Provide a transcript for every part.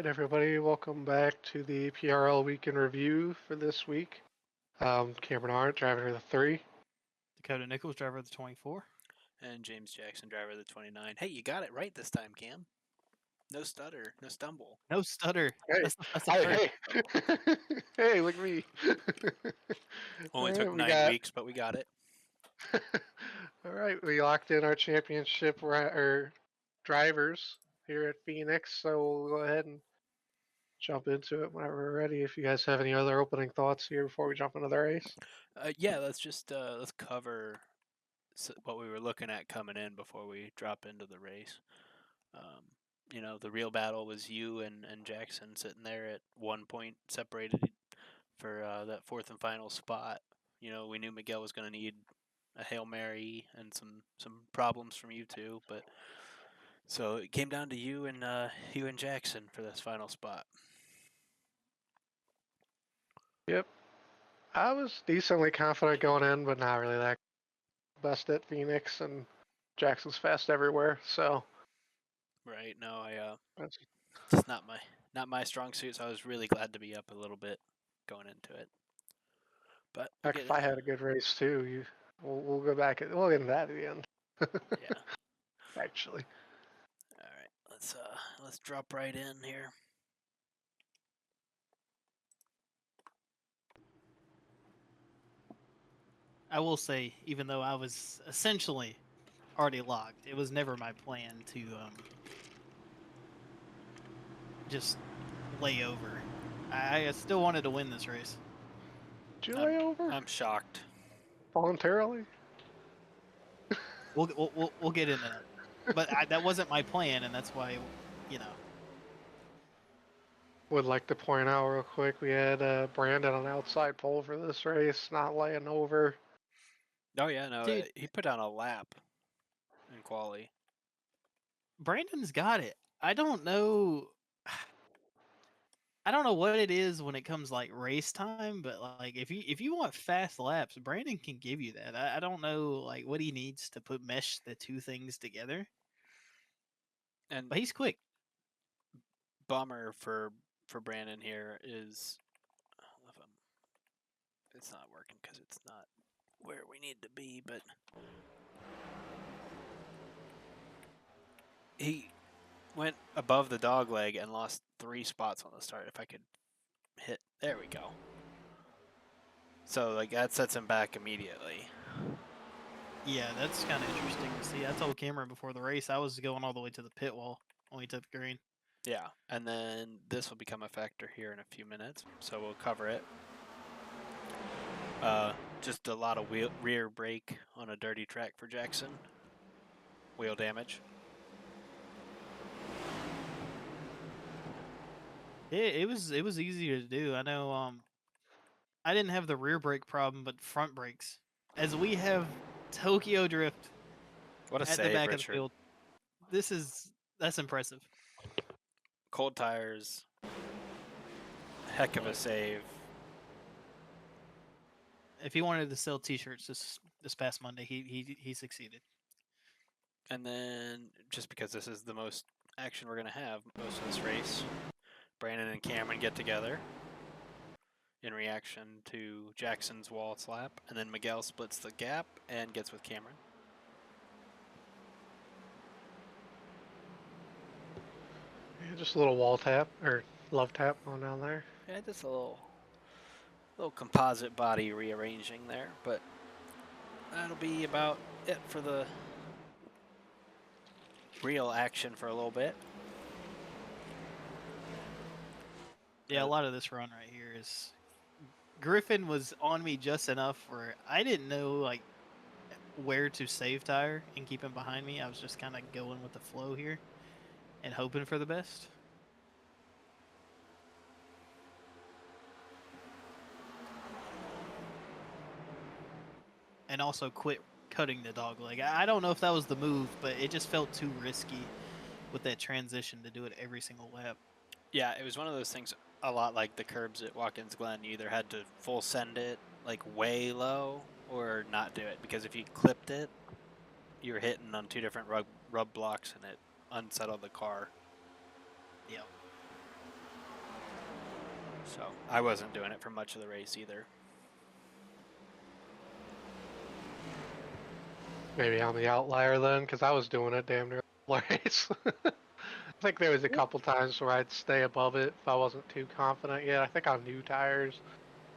right, everybody, welcome back to the PRL Week in Review for this week. Cameron Arndt, driver of the 3. Dakota Nichols, driver of the 24. And James Jackson, driver of the 29. Hey, you got it right this time, Cam. No stutter, no stumble. No stutter. Hey, That's the first. hey, hey, look at me. Only All took right, 9 weeks, but we got it. All right, we locked in our championship drivers here at Phoenix, so we'll go ahead and jump into it whenever we're ready. If you guys have any other opening thoughts here before we jump into the race. Yeah, let's cover what we were looking at coming in before we drop into the race. The real battle was you and Jackson sitting there at 1 point separated for that fourth and final spot. We knew Miguel was going to need a Hail Mary and some problems from you two, but so it came down to you and Jackson for this final spot. Yep. I was decently confident going in, but not really that best at Phoenix, and Jackson's fast everywhere, so. Right. No, That's, it's not my strong suit, so I was really glad to be up a little bit going into it. But heck, if I had a good race too, we'll go back. We'll get into that at the end. Yeah. Actually. All right. Let's drop right in here. I will say, even though I was essentially already locked, it was never my plan to just lay over. I still wanted to win this race. Did you lay over? I'm shocked. Voluntarily? We'll get into that. But that wasn't my plan, and that's why, Would like to point out real quick, we had Brandon on outside pole for this race, not laying over. Oh yeah, no, Dude. He put down a lap in quali. Brandon's got it. I don't know what it is when it comes like race time, but like if you want fast laps, Brandon can give you that. I don't know like what he needs to mesh the two things together. But he's quick. Bummer for Brandon here is it's not working because it's not where we need to be, but he went above the dog leg and lost 3 spots on the start. If I could hit, there we go. So like that sets him back immediately. Yeah, that's kind of interesting to see. I told Camron before the race I was going all the way to the pit wall when we took the green. Yeah, and then this will become a factor here in a few minutes, so we'll cover it. Just a lot of rear brake on a dirty track for Jackson. Wheel damage. It was easier to do. I know I didn't have the rear brake problem, but front brakes. As we have Tokyo Drift what a at save, the back Richard. of the field. That's impressive. Cold tires. Heck of a save. If he wanted to sell T-shirts this past Monday, he succeeded. And then, just because this is the most action we're going to have most of this race, Brandon and Cameron get together in reaction to Jackson's wall slap, and then Miguel splits the gap and gets with Cameron. Yeah, just a little wall tap, or love tap going down there. Yeah, just a little composite body rearranging there, but that'll be about it for the real action for a little bit. Yeah, a lot of this run right here is Griffin was on me just enough where I didn't know like where to save tire and keep him behind me. I was just kind of going with the flow here and hoping for the best. And also quit cutting the dog leg. I don't know if that was the move, but it just felt too risky with that transition to do it every single lap. Yeah, it was one of those things a lot like the curbs at Watkins Glen. You either had to full send it like way low or not do it, because if you clipped it, you were hitting on 2 different rub blocks and it unsettled the car. Yep. So I wasn't doing it for much of the race either. Maybe I'm the outlier then, because I was doing it damn near the whole race. I think there was a couple times where I'd stay above it if I wasn't too confident yet. I think on new tires,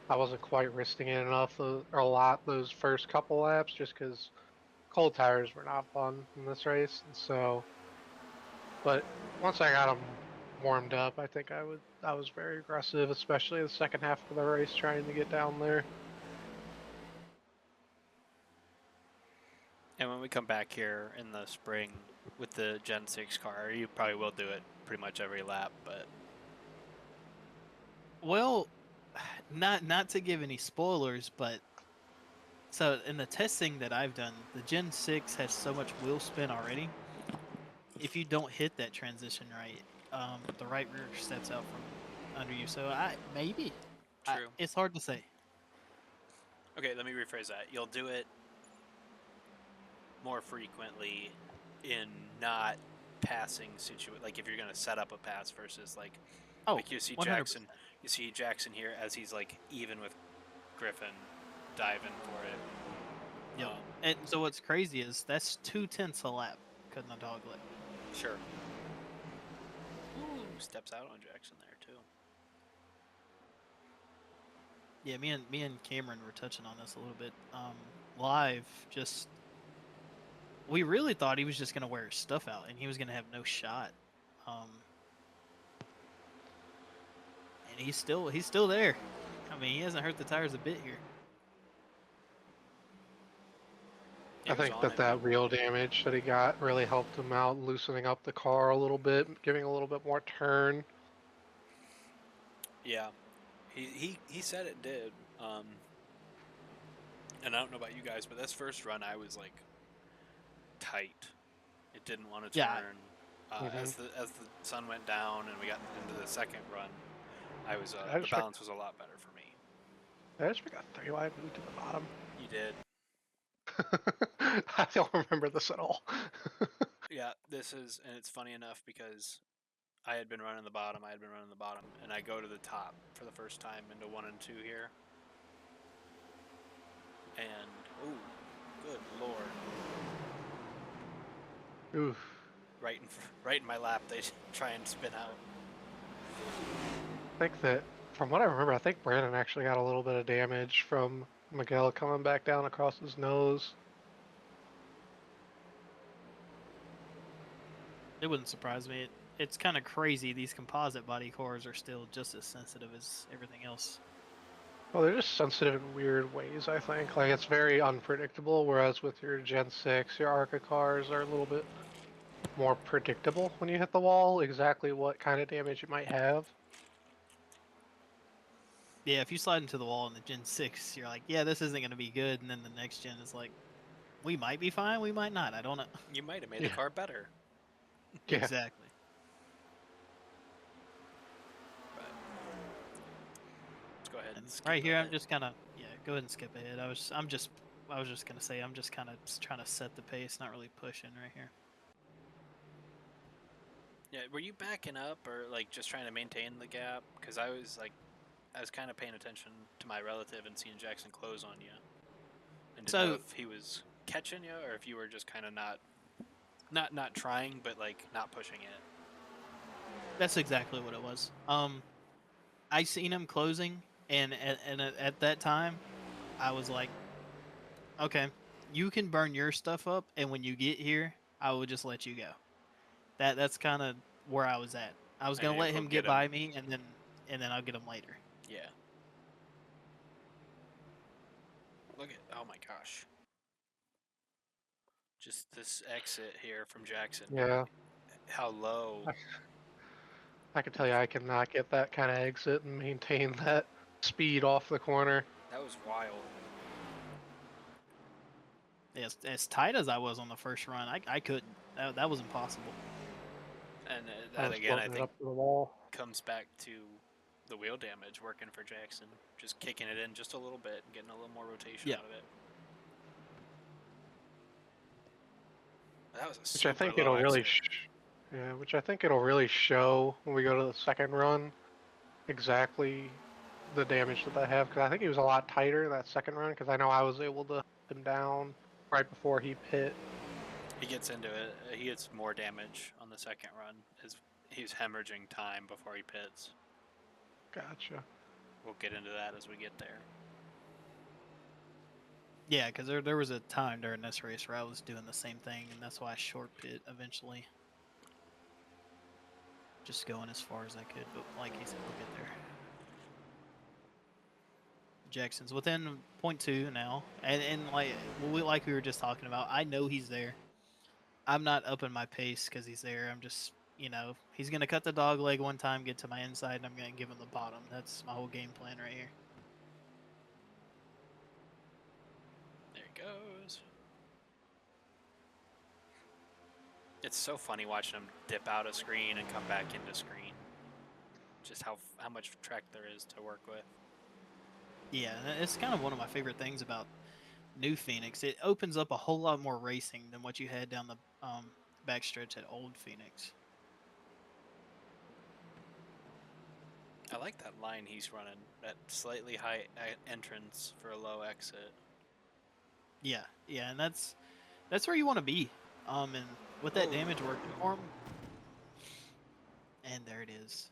I wasn't quite risking it enough or a lot those first couple laps, just because cold tires were not fun in this race. And so, but once I got them warmed up, I think I was very aggressive, especially the second half of the race, trying to get down there. And when we come back here in the spring with the Gen 6 car, you probably will do it pretty much every lap, but Well, not to give any spoilers, but so in the testing that I've done, the Gen 6 has so much wheel spin already. If you don't hit that transition right, the right rear steps out from under you. So maybe. true. It's hard to say. Okay, let me rephrase that. You'll do it more frequently in not passing like if you're going to set up a pass versus like you see 100%. Jackson here as he's like even with Griffin diving for it. Yep. And so what's crazy is that's 2/10 a lap cutting the dog leg. Sure. Ooh, steps out on Jackson there too. Yeah, me and Cameron were touching on this a little bit. Live, we really thought he was just gonna wear his stuff out and he was gonna have no shot. And he's still there. I mean, he hasn't hurt the tires a bit here. I think that wheel damage that he got really helped him out, loosening up the car a little bit, giving a little bit more turn. Yeah, he said it did. And I don't know about you guys, but this first run I was like tight. It didn't want to turn. As the sun went down and we got into the second run, the balance was a lot better for me. I just got 3 wide moved to the bottom. You did. I don't remember this at all. Yeah, and it's funny enough because I had been running the bottom, and I go to the top for the first time into 1 and 2 here. And, ooh, good lord. Oof. Right in my lap, they try and spin out. I think that, from what I remember, I think Brandon actually got a little bit of damage from Miguel coming back down across his nose. It wouldn't surprise me. It's kind of crazy. These composite body cores are still just as sensitive as everything else. Well, they're just sensitive in weird ways, I think. Like, it's very unpredictable, whereas with your Gen 6, your ARCA cars are a little bit more predictable when you hit the wall, exactly what kind of damage you might have. Yeah, if you slide into the wall in the Gen 6, you're like, yeah, this isn't going to be good, and then the next gen is like, we might be fine, we might not, I don't know. You might have made the car better. Yeah. Exactly. But let's go ahead and skip right here, ahead. I'm just kind of, go ahead and skip ahead. I was just going to say, I'm just kind of trying to set the pace, not really pushing right here. Yeah, were you backing up or like just trying to maintain the gap? Because I was kind of paying attention to my relative and seeing Jackson close on you. And didn't know if he was catching you or if you were just kind of not trying, but like not pushing it. That's exactly what it was. I seen him closing, and at that time, I was like, okay, you can burn your stuff up, and when you get here, I will just let you go. That's kind of where I was at. I was gonna let him get by me, and then I'll get him later. Yeah. Look at, oh my gosh. Just this exit here from Jackson. Yeah. How low. I can tell you I cannot get that kind of exit and maintain that speed off the corner. That was wild. As tight as I was on the first run, I couldn't. That was impossible. And that again, I think, up to the wall. Comes back to the wheel damage working for Jackson. Just kicking it in just a little bit and getting a little more rotation out of it. That was which I think it'll really, which I think it'll really show when we go to the second run. exactly the damage that I have because I think he was a lot tighter that second run because I know I was able to hunt him down right before he pit. He gets into it. He gets more damage on the second run. He's hemorrhaging time before he pits. Gotcha. We'll get into that as we get there. Yeah, because there was a time during this race where I was doing the same thing, and that's why I short pit eventually. Just going as far as I could, but like he said, we'll get there. Jackson's within 0.2 now, and like we were just talking about, I know he's there. I'm not upping my pace because he's there. I'm just, he's gonna cut the dog leg one time, get to my inside, and I'm gonna give him the bottom. That's my whole game plan right here. There he goes. It's so funny watching him dip out of screen and come back into screen. Just how much track there is to work with. Yeah, it's kind of one of my favorite things about new Phoenix. It opens up a whole lot more racing than what you had down the backstretch at old Phoenix. I like that line he's running, that slightly high entrance for a low exit. Yeah, and that's where you want to be. And with that damage working for him, and there it is.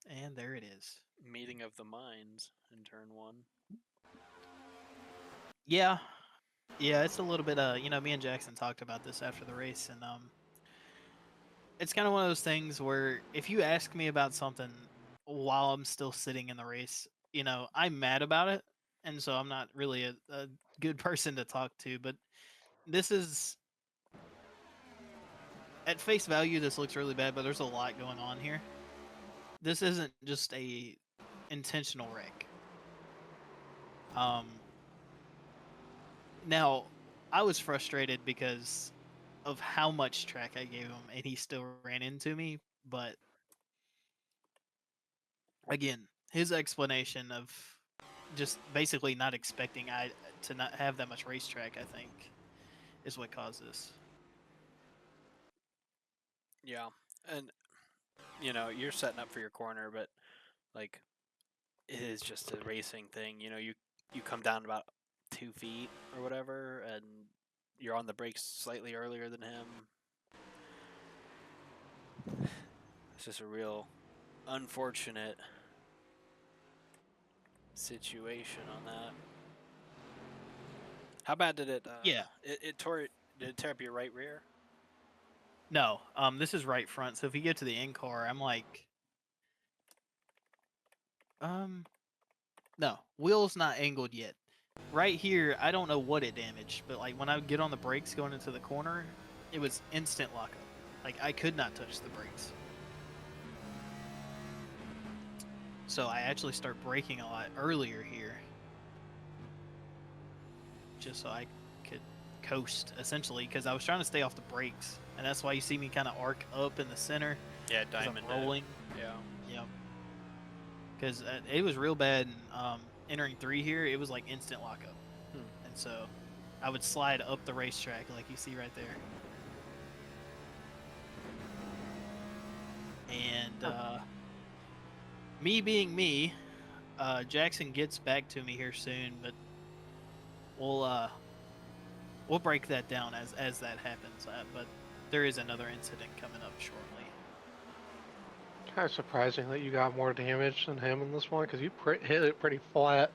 And there it is. Meeting of the minds in turn 1. Yeah, it's a little bit. Me and Jackson talked about this after the race, and it's kind of one of those things where if you ask me about something while I'm still sitting in the race, I'm mad about it, and so I'm not really a good person to talk to. But this is, at face value, this looks really bad, but there's a lot going on here. This isn't just a intentional wreck. Now, I was frustrated because of how much track I gave him, and he still ran into me. But again, his explanation of just basically not expecting I to not have that much racetrack, I think, is what caused this. Yeah, and you're setting up for your corner, but like it is just a racing thing. You come down about 2 feet or whatever, and you're on the brakes slightly earlier than him. It's just a real unfortunate situation on that. How bad did it? Yeah. It tore. Did it tear up your right rear? No, this is right front. So if you get to the in car, I'm like, no, wheel's not angled yet. Right here, I don't know what it damaged, but like when I would get on the brakes going into the corner, it was instant lockup. Like I could not touch the brakes. So I actually start braking a lot earlier here, just so I could coast essentially, because I was trying to stay off the brakes, and that's why you see me kind of arc up in the center. Yeah, diamond rolling. Yeah. Because it was real bad. Entering 3 here, it was like instant lockup, and so I would slide up the racetrack like you see right there. And me being me, Jackson gets back to me here soon, but we'll break that down as that happens. But there is another incident coming up shortly. Kind of surprising that you got more damage than him in this one because you hit it pretty flat,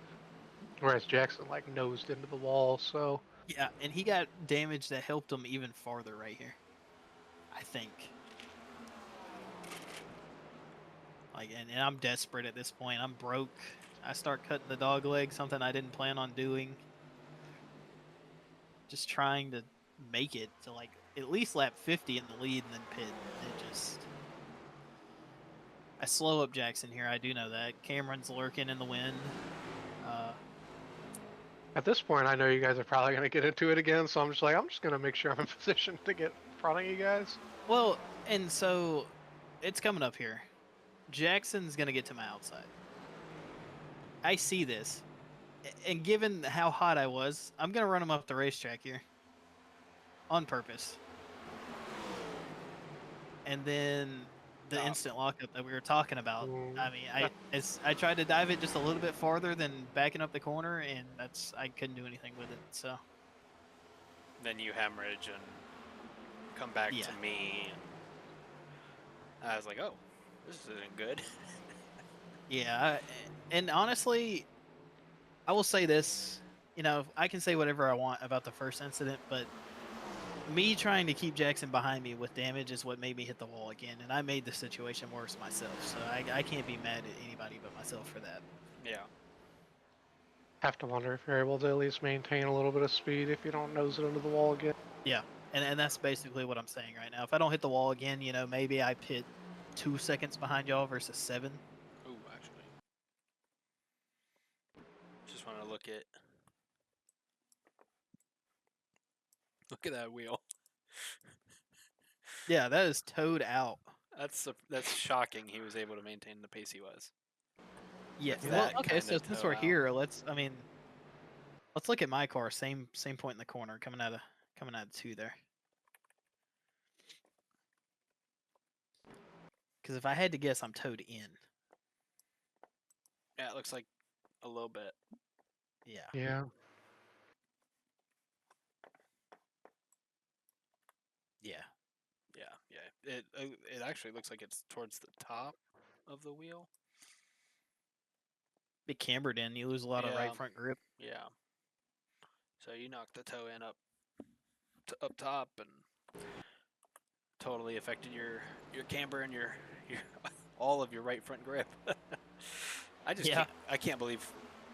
whereas Jackson like nosed into the wall. So yeah, and he got damage that helped him even farther right here, I think. Like, and I'm desperate at this point. I'm broke. I start cutting the dog leg, something I didn't plan on doing. Just trying to make it to like at least lap 50 in the lead and then pit. I slow up Jackson here. I do know that. Camron's lurking in the wind. At this point, I know you guys are probably going to get into it again, so I'm just going to make sure I'm in position to get in front of you guys. Well, and so it's coming up here. Jackson's going to get to my outside. I see this. And given how hot I was, I'm going to run him up the racetrack here. On purpose. And then the Oh. instant lockup that we were talking about. Mm, I mean, I tried to dive it just a little bit farther than backing up the corner, and I couldn't do anything with it. So Then you hemorrhage and come back Yeah. to me. And I was like, oh, this isn't good. yeah, and honestly, I will say this. You know, I can say whatever I want about the first incident, but me trying to keep Jackson behind me with damage is what made me hit the wall again, and I made the situation worse myself. So I can't be mad at anybody but myself for that. Yeah. have to wonder if you're able to at least maintain a little bit of speed if you don't nose it into the wall again. Yeah, and that's basically what I'm saying right now. If I don't hit the wall again, you know, maybe I pit 2 seconds behind y'all versus 7. Ooh, actually. Just want to look at that wheel. Yeah, that is towed out. That's shocking. He was able to maintain the pace he was. Yeah. With Well, that okay. So kinda since toe we're out. here, let's look at my car. Same point in the corner, coming out of 2 there. Because if I had to guess, I'm towed in. Yeah, it looks like a little bit. Yeah. Yeah. Yeah. Yeah. It actually looks like it's towards the top of the wheel. Big cambered in. You lose a lot of right Yeah. front grip. Yeah. So you knocked the toe in up top and totally affected your camber and your all of your right front grip. Yeah. I can't believe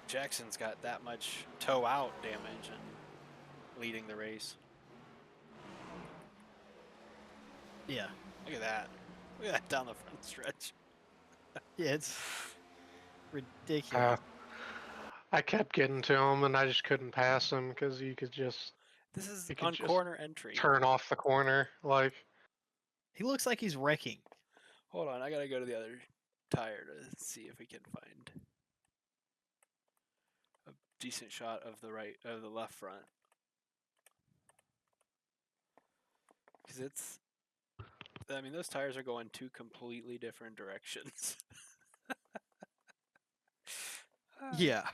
Jackson's got that much toe out damage and leading the race. Yeah. Look at that. Look at that down the front stretch. Yeah. It's ridiculous. I kept getting to him, and I just couldn't pass him because you could just This is you could on just corner entry. turn off the corner. Like, He looks like he's wrecking. Hold on, I gotta go to the other tire to see if we can find a decent shot of the left front. Because I mean, those tires are going 2 completely different directions. Yeah.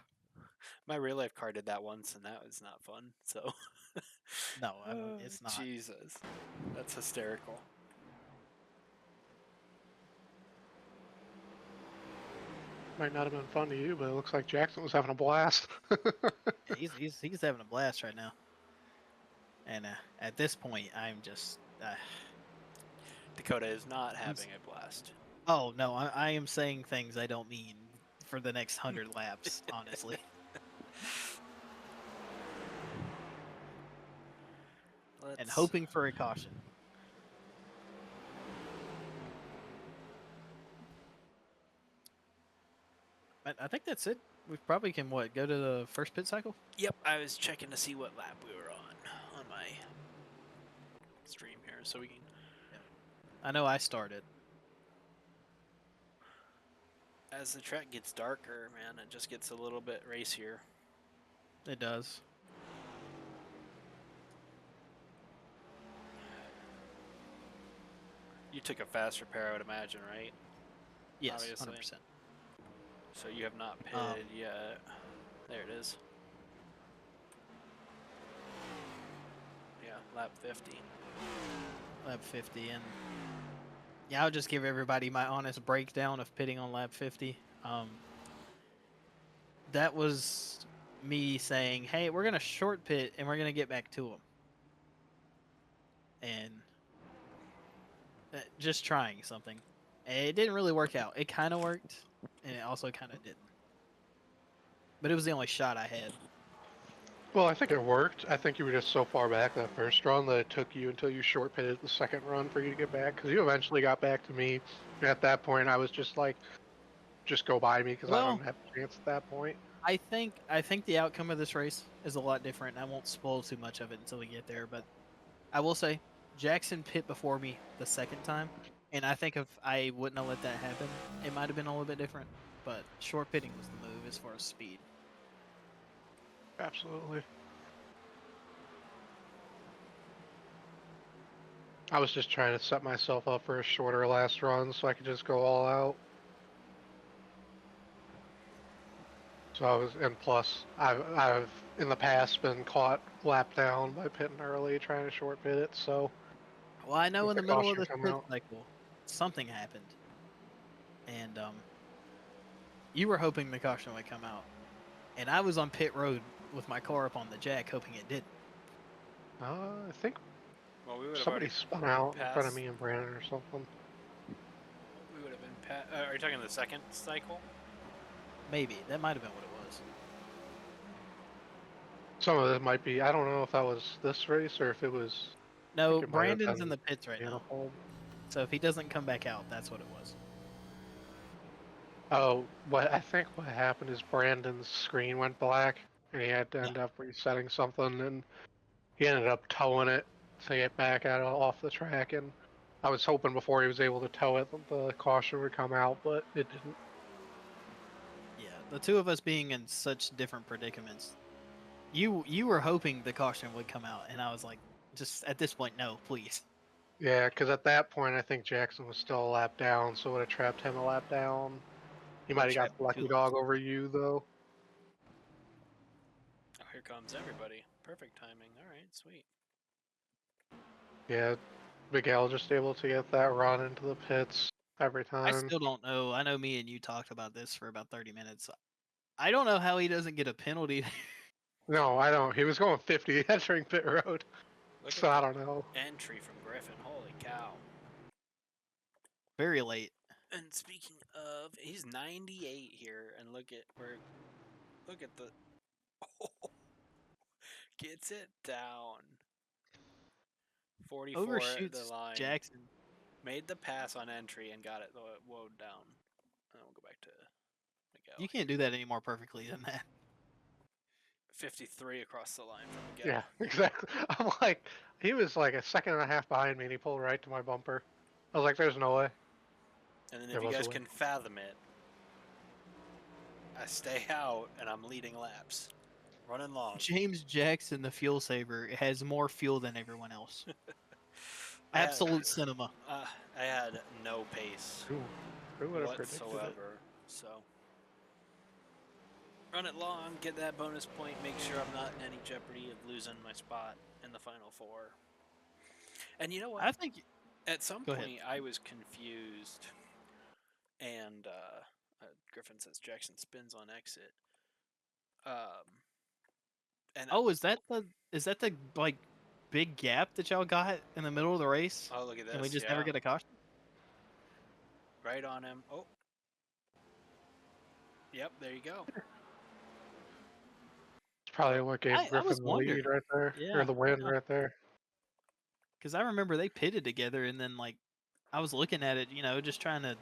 My real life car did that once, and that was not fun. So, No, I mean, it's not. Jesus, that's hysterical. might not have been fun to you, but it looks like Jackson was having a blast. Yeah, he's having a blast right now. And at this point, I'm just. Dakota is not having a blast. Oh no, I am saying things I don't mean for the next 100 laps. Honestly. And hoping for a caution. I think that's it. We probably can go to the first pit cycle? Yep, I was checking to see what lap we were on my stream here, so we can. I know I started. As the track gets darker, man, it just gets a little bit racier. It does. You took a fast repair, I would imagine, right? Yes, Obviously. 100%. So you have not pitted yet. There it is. Yeah, lap 50. Lap 50, and yeah, I'll just give everybody my honest breakdown of pitting on lap 50. That was me saying, hey, we're going to short pit and we're going to get back to them. And just trying something. And it didn't really work out. It kind of worked, and it also kind of didn't. But it was the only shot I had. Well, I think it worked. I think you were just so far back that first run that it took you until you short pitted the second run for you to get back. Because you eventually got back to me. And at that point, I was just like, just go by me because I don't have a chance at that point. I think the outcome of this race is a lot different. I won't spoil too much of it until we get there, but I will say Jackson pit before me the second time, and I think if I wouldn't have let that happen, it might have been a little bit different. But short pitting was the move as far as speed. Absolutely. I was just trying to set myself up for a shorter last run so I could just go all out. So I was, and plus, I've in the past been caught lap down by pitting early trying to short pit it. So Well, I know if in the the middle of caution the come pit out, cycle, something happened, and you were hoping the caution would come out, and I was on pit road with my car up on the jack, hoping it didn't. I think Well, we would have somebody already spun out in front of passed. me and Brandon or something. We would have been. Are you talking the second cycle? Maybe that might have been what it was. Some of it might be. I don't know if that was this race or if it was. I No, think it might have Brandon's in been the pits right now, Manifold. so if he doesn't come back out, that's what it was. Oh, what I think what happened is Brandon's screen went black and he had to end up resetting something, and he ended up towing it to get back out off the track. And I was hoping before he was able to tow it, the caution would come out, but it didn't. Yeah, the two of us being in such different predicaments. You were hoping the caution would come out, and I was like, just at this point, no, please. Yeah, because at that point I think Jackson was still a lap down, so it would have trapped him a lap down. He might have got Trapped the two lucky laps. dog over you though. Oh, here comes everybody. Perfect timing. All right, sweet. Yeah, Miguel just able to get that run into the pits every I time. still don't know. I know me and you talked about this for about 30 minutes. I don't know how he doesn't get a penalty. No, I don't. He was going 50 entering pit road, Look so at I the don't know. entry from Griffin. Holy cow. Very late. And speaking of, he's 98 here, and look at the gets it down. 44 at the Overshoots line. Jackson. Made the pass on entry and got it woed down. And then we'll go back to Miguel. You can't do that any more perfectly than that. 53 across the line from Miguel. Yeah, exactly. I'm like, he was like a second and a half behind me, and he pulled right to my bumper. I was like, "There's no way." And then There if you was a guys way. can fathom it, I stay out and I'm leading laps, running long. James Jackson, the fuel saver, has more fuel than everyone else. I had- Absolute cinema. I had no pace Who would have predicted it? whatsoever. So run it long, get that bonus point, make sure I'm not in any jeopardy of losing my spot in the final four. And you know what? I think At some Go point ahead. I was confused, and Griffin says Jackson spins on exit. And Oh, is that the like big gap that y'all got in the middle of the race? oh, look at this! And we just yeah. never get a caution? Right on him. Oh. Yep, there you go. It's probably what gave I was Griffin the wondering. lead right there, Yeah, or the win yeah. right there. Because I remember they pitted together, and then like I was looking at it, just trying to,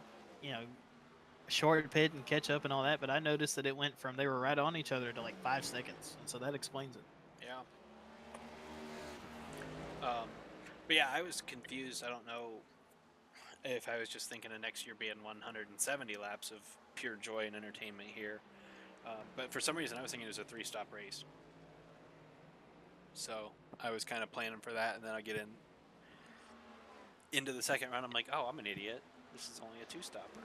short pit and catch up and all that. But I noticed that it went from they were right on each other to like 5 seconds, and so that explains it. Yeah. But yeah, I was confused. I don't know if I was just thinking of next year being 170 laps of pure joy and entertainment here. But for some reason, I was thinking it was a 3-stop race. So I was kind of planning for that, and then I get into the second round. I'm like, oh, I'm an idiot. This is only a 2-stopper.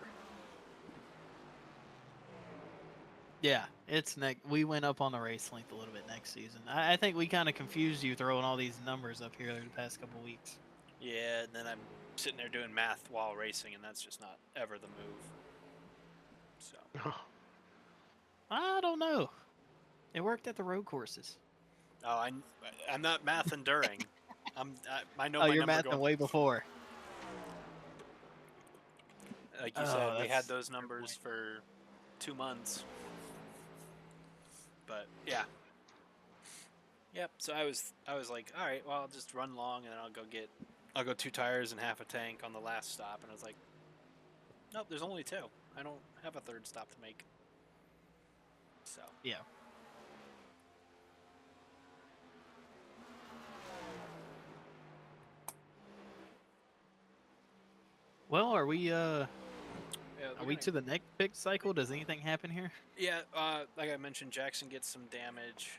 Yeah, we went up on the race length a little bit next season. I think we kind of confused you throwing all these numbers up here the past couple weeks. Yeah, and then I'm sitting there doing math while racing, and that's just not ever the move. So. I don't know. It worked at the road courses. Oh, I'm not math enduring. I know Oh, my you're number mathing going. way before. Like you said, we had those numbers for 2 months. But yeah. Yep. So I was like, all right, well, I'll just run long, and then I'll go 2 tires and half a tank on the last stop. And I was like, nope, there's only 2. I don't have a 3rd stop to make. So Yeah. Well, are we to the next pick cycle? Does anything happen here? Yeah, like I mentioned, Jackson gets some damage.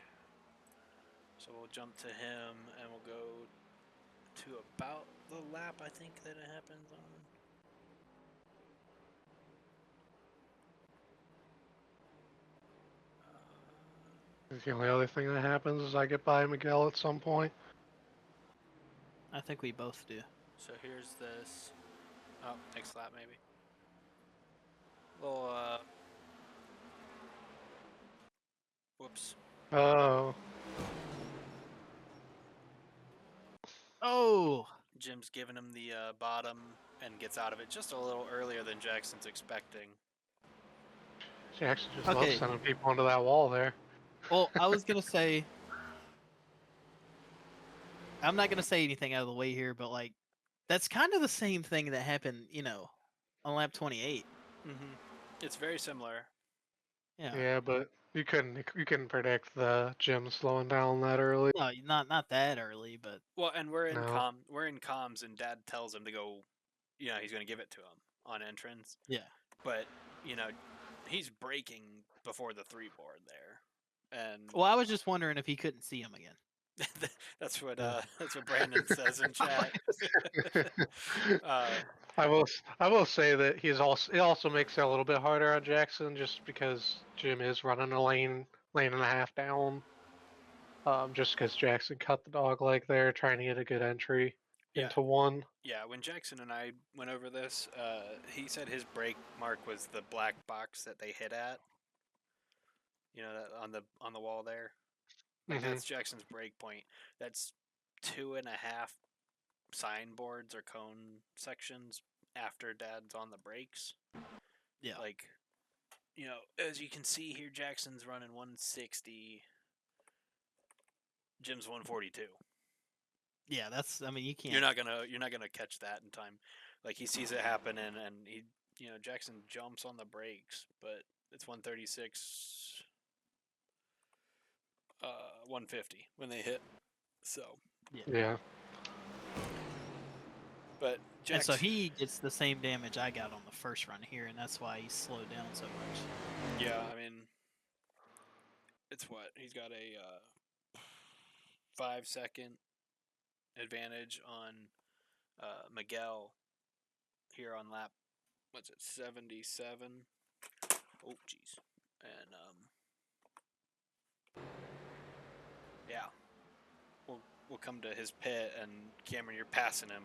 So we'll jump to him, and we'll go to about the lap I think that it happens on? The only other thing that happens is I get by Miguel at some point. I think we both do. So here's this. Oh, next lap maybe. Little whoops. Oh, Oh, Jim's giving him the bottom and gets out of it just a little earlier than Jackson's expecting. Jackson just Okay. loves sending people into that wall there. well, I was gonna say. I'm not gonna say anything out of the way here, but like, that's kind of the same thing that happened, on lap 28. It's very similar. Yeah. Yeah, but you couldn't predict the Jim slowing down that early. No, not that early, but Well, and we're in No. we're in comms, and Dad tells him to go. He's going to give it to him on entrance. yeah. But he's braking before the 3-board there, and Well, I was just wondering if he couldn't see him again. that's what Brandon says in chat. I will say that it also makes it a little bit harder on Jackson just because Jim is running a lane and a half down. Just because Jackson cut the dog leg there, trying to get a good entry into one. Yeah, when Jackson and I went over this, he said his brake mark was the black box that they hit at. That on the wall there. Like that's Jackson's brake point. That's 2.5 signboards or cone sections after Dad's on the brakes. Yeah. Like, as you can see here, Jackson's running 160. Jim's 142. Yeah, you can't. You're not gonna catch that in time. Like he sees it happen and he, Jackson jumps on the brakes, but it's 136, 150 when they hit. So Yeah. But and so he gets the same damage I got on the first run here, and that's why he slowed down so much. Yeah, I mean, it's what he's got a 5-second advantage on Miguel here on lap, what's it, 77? Oh, jeez. And yeah, we'll come to his pit, and Camron, you're passing him,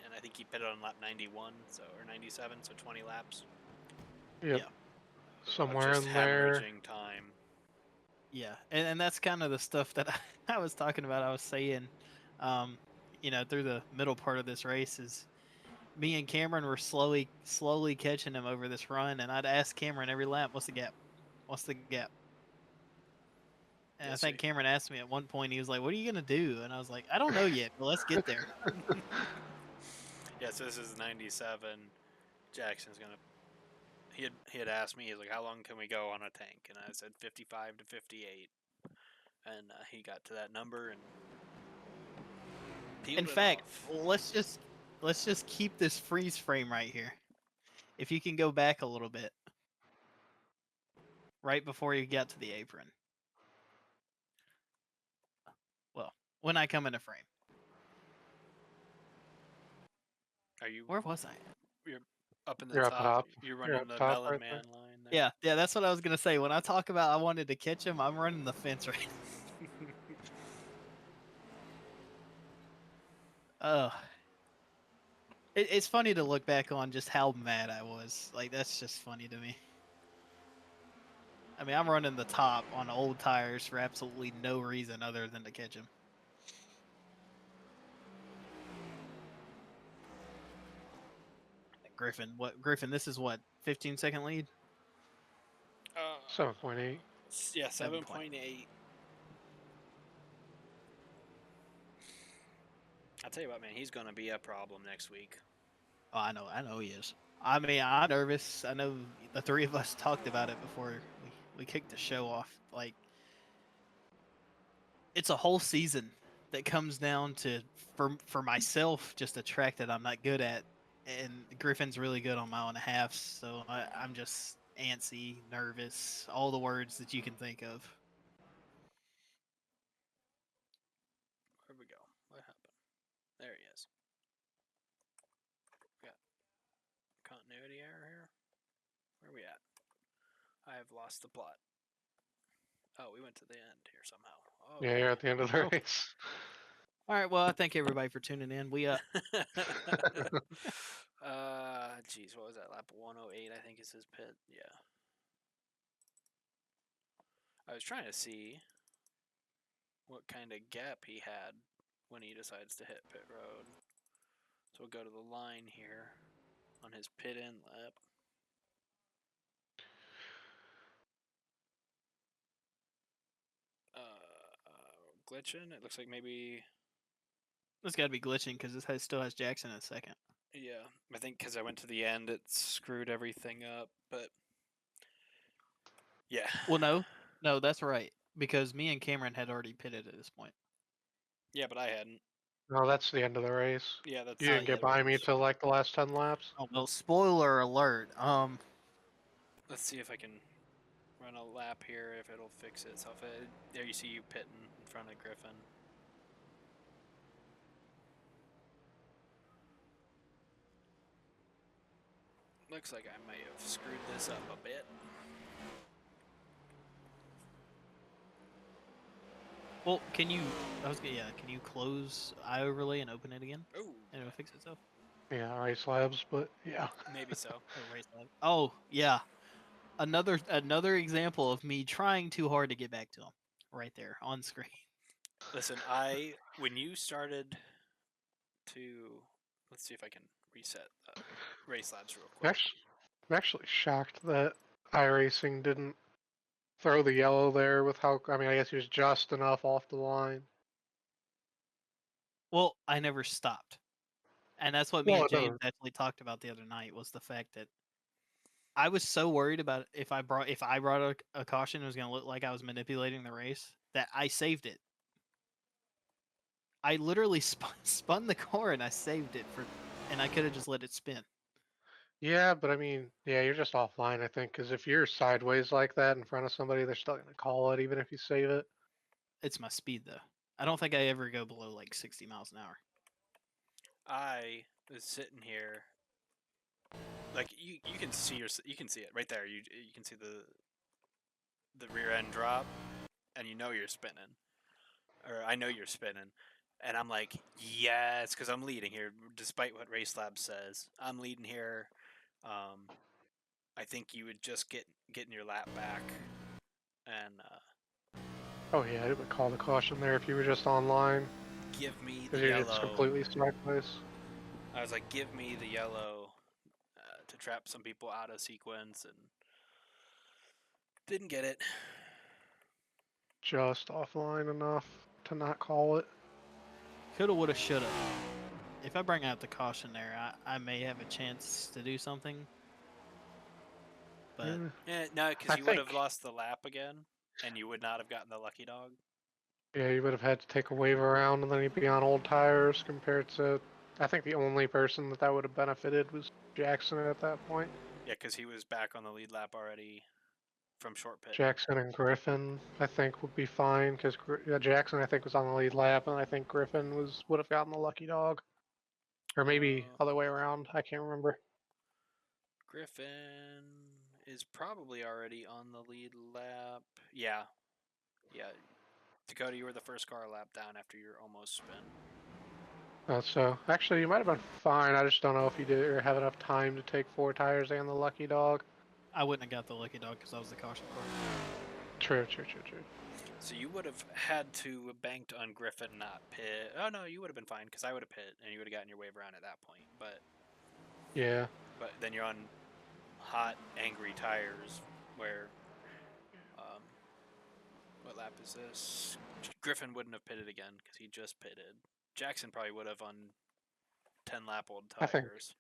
and I think he pitted on lap 91, or 97, so 20 laps. Yep. Yeah. Somewhere just in there. hemorrhaging time. Yeah, and that's kind of the stuff that I was talking about. I was saying, through the middle part of this race is me and Camron were slowly catching him over this run, and I'd ask Camron every lap, "What's the gap? What's the gap?" And I think Camron asked me at one point. He was like, "What are you gonna do?" And I was like, "I don't know yet, but let's get there." Yeah, so this is 97. Jackson's gonna. He had asked me, he was like, "How long can we go on a tank?" And I said 55 to 58, and he got to that number. And in fact, let's just keep this freeze frame right here. If you can go back a little bit, right before you get to the apron. Well, when I come into frame. Are you? Where was I? You're up in the You're top. up top. You're running the top Melon right Man there. line there. Yeah, that's what I was gonna say. When I talk about I wanted to catch him, I'm running the fence right now. It's funny to look back on just how mad I was. Like, that's just funny to me. I mean, I'm running the top on old tires for absolutely no reason other than to catch him. Griffin, this is what, 15-second lead? 7.8. Yeah, 7.8. I'll tell you what, man, he's going to be a problem next week. Oh, I know he is. I mean, I'm nervous. I know the three of us talked about it before we kicked the show off. Like, it's a whole season that comes down to, for myself, just a track that I'm not good at. And Griffin's really good on mile and a half, so I'm just antsy, nervous, all the words that you can think of. Where we go? What happened? There he is. any error here? Where are we at? I have lost the plot. Oh, we went to the end here somehow. Oh, Yeah, you're at the end of the Okay. race. All right. Well, I thank everybody for tuning in. We geez, what was that? Lap 108, I think is his pit. Yeah. I was trying to see what kind of gap he had when he decides to hit pit road. So we'll go to the line here on his pit in lap. Glitching. It looks like maybe. It's got to be glitching because this still has Jackson in second. Yeah, I think because I went to the end, it screwed everything up. But yeah. Well, no, that's right because me and Cameron had already pitted at this point. Yeah, but I hadn't. No, that's the end of the race. Yeah, that's. You didn't get by me till like the last 10 laps. Oh well, spoiler alert. Let's see if I can run a lap here. If it'll fix itself. There you see you pitting in front of Griffin. Looks like I may have screwed this up a bit. Well, can you close iOverlay and open it again? Oh, And it'll fix itself. Yeah, Race Labs, but yeah. maybe so. Oh yeah, another example of me trying too hard to get back to him, right there on screen. Listen, when you started to, let's see if I can reset Race Labs real quick. I'm actually shocked that iRacing didn't throw the yellow there with how, I mean, I guess he was just enough off the line. Well, I never stopped, and that's what me and James actually talked about the other night was the fact that I was so worried about if I brought a caution, it was going to look like I was manipulating the race that I saved it. I literally spun the car and I saved it and I could have just let it spin. Yeah, but I mean, yeah, you're just offline, I think, because if you're sideways like that in front of somebody, they're still going to call it, even if you save it. It's my speed, though. I don't think I ever go below like 60 miles an hour. I was sitting here, like you can see it right there. You can see the rear end drop, and you know you're spinning, or I know you're spinning, and I'm like, yes, because I'm leading here, despite what Race Lab says. I'm leading here. I think you would just getting your lap back, and oh yeah, it would call the caution there if you were just online. Give me the Because yellow. you're just completely sideways. I was like, give me the yellow to trap some people out of sequence, and didn't get it. Just offline enough to not call it. Coulda, woulda, shoulda. If I bring out the caution there, I may have a chance to do something. But yeah, no, because you would have lost the lap again, and you would not have gotten the lucky dog. Yeah, you would have had to take a wave around, and then you'd be on old tires compared to, I think the only person that would have benefited was Jackson at that point. Yeah, because he was back on the lead lap already from short pit. Jackson and Griffin, I think, would be fine, because Jackson, I think, was on the lead lap, and I think Griffin would have gotten the lucky dog. Or maybe other way around, I can't remember. Griffin is probably already on the lead lap. Yeah. Dakota, you were the first car lap down after your almost spin. So, actually, you might have been fine. I just don't know if you did or have enough time to take 4 tires and the lucky dog. I wouldn't have got the lucky dog because I was the caution car. True. So you would have had to have banked on Griffin, not pit. Oh no, you would have been fine because I would have pit and you would have gotten your wave around at that point. But yeah. But then you're on hot, angry tires where. What lap is this? Griffin wouldn't have pitted again because he just pitted. Jackson probably would have on 10-lap-old tires.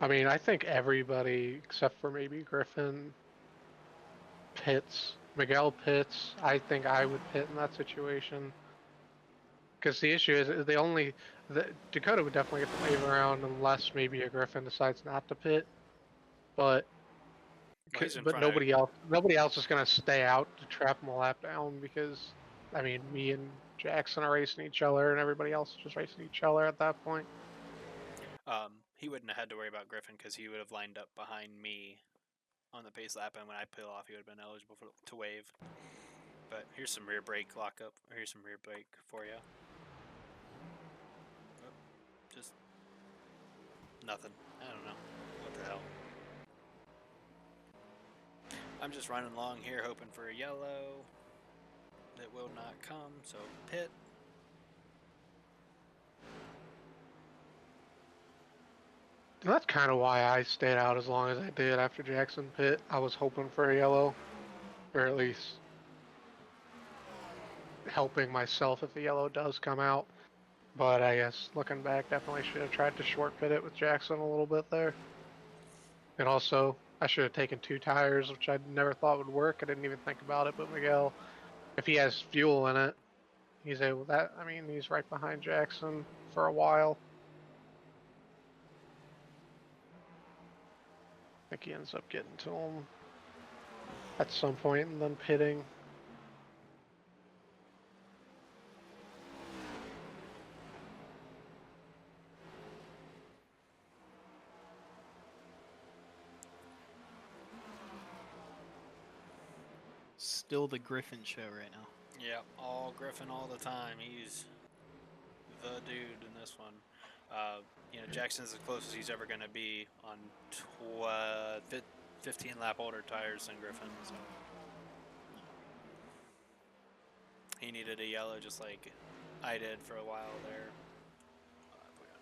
I think everybody except for maybe Griffin pits. Miguel pits. I think I would pit in that situation. Because the issue is Dakota would definitely get the wave around unless maybe a Griffin decides not to pit. But nobody else is going to stay out to trap him a lap down because, me and Jackson are racing each other and everybody else is just racing each other at that point. he wouldn't have had to worry about Griffin because he would have lined up behind me on the pace lap, and when I peel off, he would have been eligible to wave. But here's some rear brake lockup. Or here's some rear brake for you. Oh, just nothing. I don't know. What the hell? I'm just running along here hoping for a yellow that will not come, so pit. That's kind of why I stayed out as long as I did after Jackson pit. I was hoping for a yellow, or at least helping myself if the yellow does come out. But I guess looking back, definitely should have tried to short pit it with Jackson a little bit there. And also, I should have taken 2 tires, which I never thought would work. I didn't even think about it, but Miguel, if he has fuel in it, he's able that. I mean, he's right behind Jackson for a while. I think he ends up getting to him at some point and then pitting. Still the Griffin show right now. Yeah, all Griffin all the time. He's the dude in this one. You know, Jackson's as close as he's ever going to be on 15 lap older tires than Griffin. So he needed a yellow just like I did for a while there. Put it on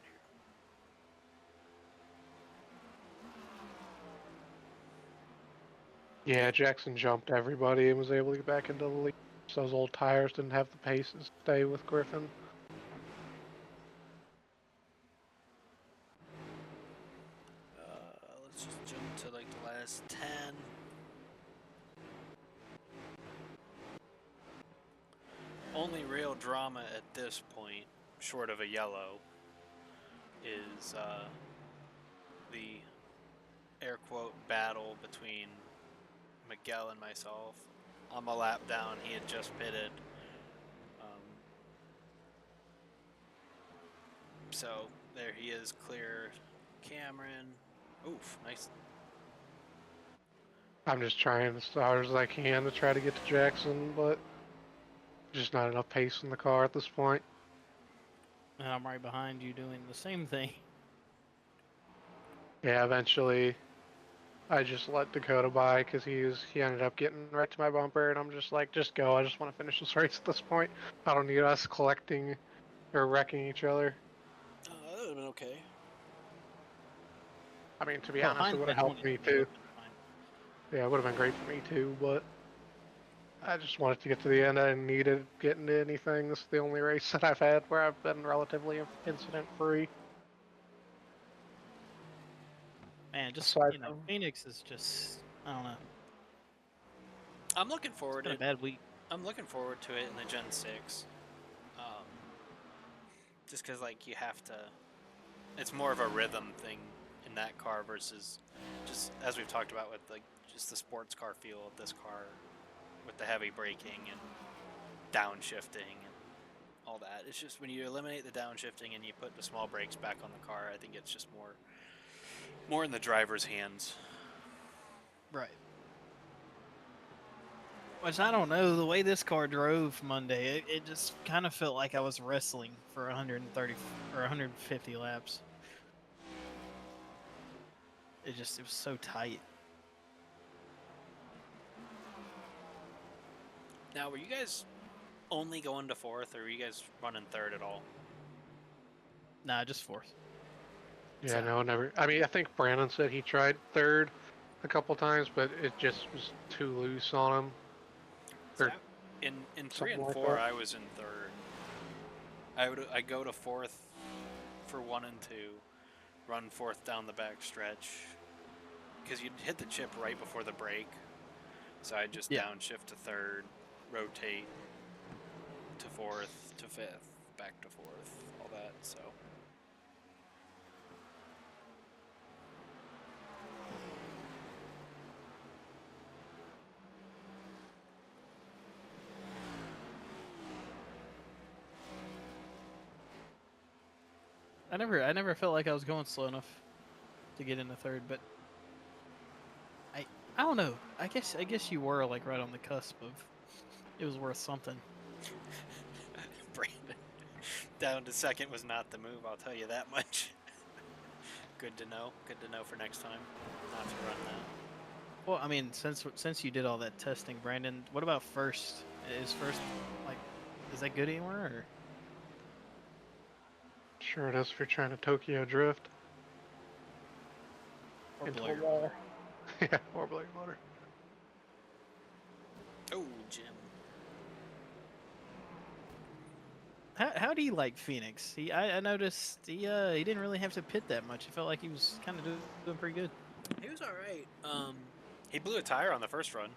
here. Yeah, Jackson jumped everybody and was able to get back into the lead. So those old tires didn't have the pace to stay with Griffin. Let's just jump to like the last 10. Only real drama at this point, short of a yellow, is the air quote battle between Miguel and myself. I'm a lap down. He had just pitted. So there he is, clear. Camron. Oof, nice. I'm just trying as hard as I can to try to get to Jackson, but just not enough pace in the car at this point. And I'm right behind you doing the same thing. Yeah, eventually I just let Dakota by because he ended up getting right to my bumper, and I'm just like, just go. I just want to finish this race at this point. I don't need us collecting or wrecking each other. That would have been okay. I mean, to be honest, it would have helped me too. Yeah, it would have been great for me too, but I just wanted to get to the end. I didn't need to get into anything. This is the only race that I've had where I've been relatively incident-free. Man, just, Aside you know, from- Phoenix is just, I don't know. I'm looking forward It's been a bad week. I'm looking forward to it in the Gen 6. Just because, like, you have to... It's more of a rhythm thing in that car versus just, as we've talked about with, like, just the sports car feel of this car with the heavy braking and downshifting and all that. It's just when you eliminate the downshifting and you put the small brakes back on the car, I think it's just more in the driver's hands. Right. Which I don't know, the way this car drove Monday, it just kind of felt like I was wrestling for 130 or 150 laps. It was so tight. Now, were you guys only going to 4th, or were you guys running 3rd at all? Nah, just 4th. Yeah, no, never. I mean, I think Brandon said he tried 3rd a couple times, but it just was too loose on him. So in 3 and 4, I was in 3rd. I go to 4th for 1 and 2, run 4th down the back stretch, because you'd hit the chip right before the break. So I'd just downshift to 3rd, rotate to 4th, to 5th, back to 4th, all that. So. I never felt like I was going slow enough to get into third, but I don't know. I guess you were like right on the cusp of it was worth something. Brandon down to second was not the move. I'll tell you that much. Good to know. Good to know for next time not to run that. Well, I mean, since you did all that testing, Brandon, what about first? Is first like is that good anywhere? Or? Sure it is if you're trying to Tokyo drift Or into blow a your wall. motor? Yeah, or blow your motor. Oh, Jim. How do you like Phoenix? I noticed he didn't really have to pit that much. It felt like he was kind of doing pretty good. He was all right. He blew a tire on the first run.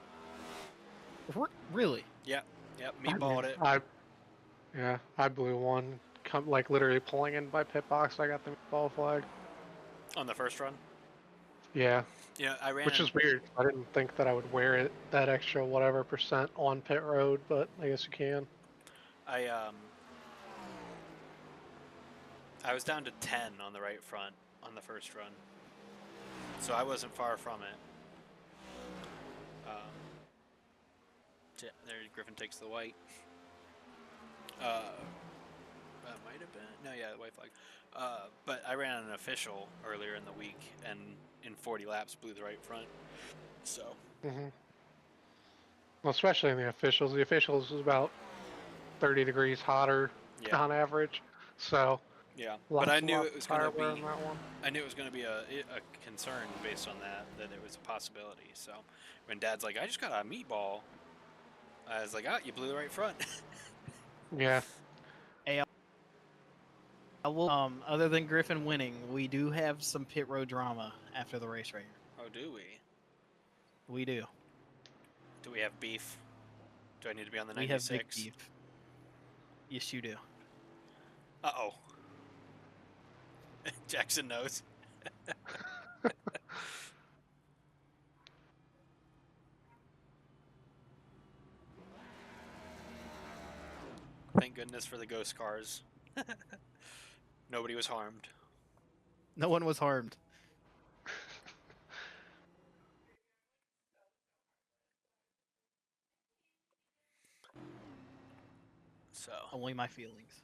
Really? Yep, meatballed it. I blew one, like literally pulling in by pit box. I got the meatball flag. On the first run? Yeah, Yeah, I ran. which is weird. I didn't think that I would wear it that extra whatever percent on pit road, but I guess you can. I was down to 10 on the right front on the first run, so I wasn't far from it. There, Griffin takes the white. That might have been the white flag. But I ran an official earlier in the week, and in 40 laps blew the right front. So. Mm-hmm. Well, especially in the officials. The officials was about 30 degrees hotter on average, so. Yeah, but I knew it was going to be. I knew it was going to be a concern based on that it was a possibility. So when Dad's like, "I just got a meatball," I was like, "Ah, you blew the right front." Yeah. Hey, I will. Other than Griffin winning, we do have some pit road drama after the race right here. Oh, do we? We do. Do we have beef? Do I need to be on the 96? We have big beef. Yes, you do. Uh-oh. Jackson knows. Thank goodness for the ghost cars. Nobody was harmed. No one was harmed. So. Only my feelings.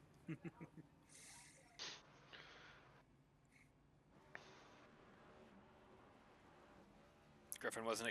Griffin wasn't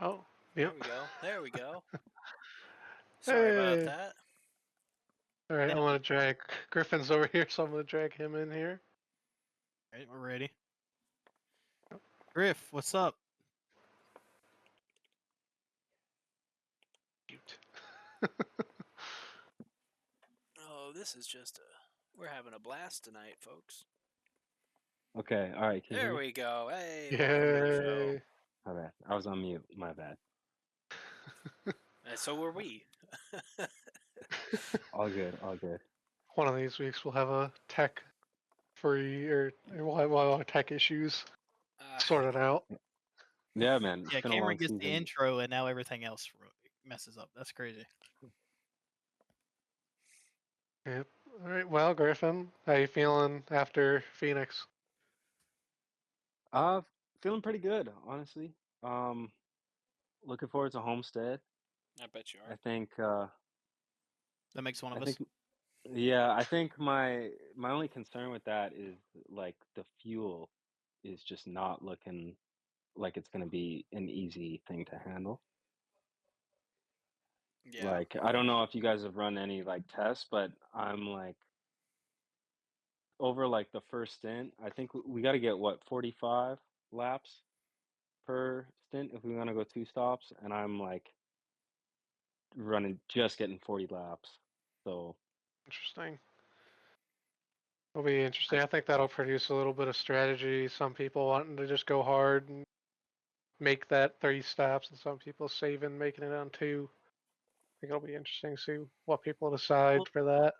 Oh, There yep. we go. There we go. Sorry about Hey. that. All right, Yeah. I'm gonna drag Griffin's over here, so I'm gonna drag him in here. All right, we're ready. Griff, what's up? Cute. Oh, this is just we're having a blast tonight, folks. Okay, all right, can you hear There me? we go. Hey, welcome to the show. Yay. My bad. I was on mute. My bad. And so were we. All good, all good. One of these weeks we'll have a tech free, or we'll have tech issues sorted out. Yeah, man. It's Yeah, been a long Cameron gets the season. intro, and now everything else messes up. That's crazy. Yep. All right, well, Griffin, how you feeling after Phoenix? Uh, Feeling pretty good, honestly. Um, Looking forward to Homestead. I bet you I are. think That makes one I of us. think yeah, I think my only concern with that is like the fuel is just not looking like it's gonna be an easy thing to handle. Yeah. Like, I don't know if you guys have run any like tests, but I'm like over like the first stint, I think we got to get what 45 laps per stint if we want to go two stops, and I'm like just getting 40 laps. So Interesting. It'll be I, interesting. I think that'll produce a little bit of strategy. Some people wanting to just go hard and make that 3 stops, and some people saving making it on 2. I think it'll be interesting to see what people A decide little, for that.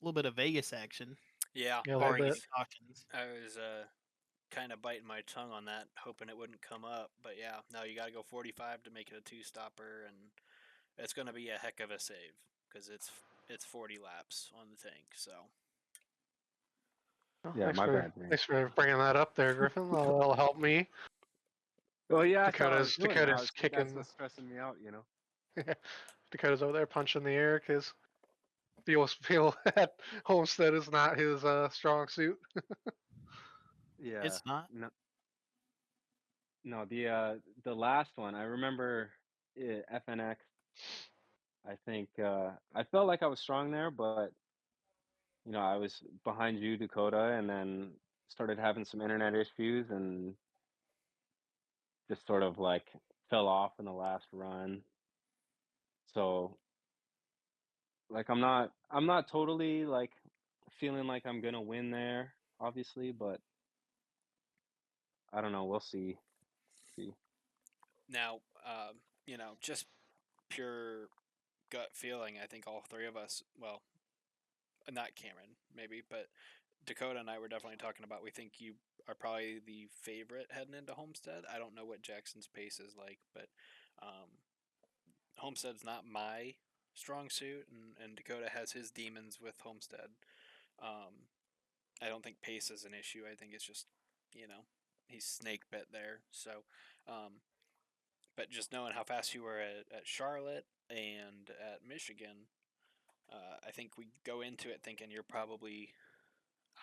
little bit of Vegas action. Yeah. Yeah, a little I Barring bit. any cautions. was kind of biting my tongue on that, hoping it wouldn't come up. But yeah, no, you got to go 45 to make it a two-stopper, and it's going to be a heck of a save because it's 40 laps on the tank. So Oh, yeah, my bad, man. thanks for bringing that up there, Griffin. That'll help me. Well, yeah, I saw what I was doing. Dakota's That's kicking. what's stressing me out, you know. Dakota's over there punching the air because feel at Homestead is not his strong suit. Yeah, It's not. no, no, the last one I remember, FNX. I think I felt like I was strong there, but I was behind you, Dakota, and then started having some internet issues and just sort of like fell off in the last run. So like I'm not totally like feeling like I'm gonna win there, obviously, but I don't know. We'll see. See. now, just pure gut feeling. I think all three of us, well, not Cameron, maybe, but Dakota and I were definitely talking about. We think you are probably the favorite heading into Homestead. I don't know what Jackson's pace is like, but um, Homestead's not my strong suit, and Dakota has his demons with Homestead. Um, I don't think pace is an issue. I think it's just, you know, he's snake bit there. So, um, but just knowing how fast you were at Charlotte and at Michigan, I think we go into it thinking you're probably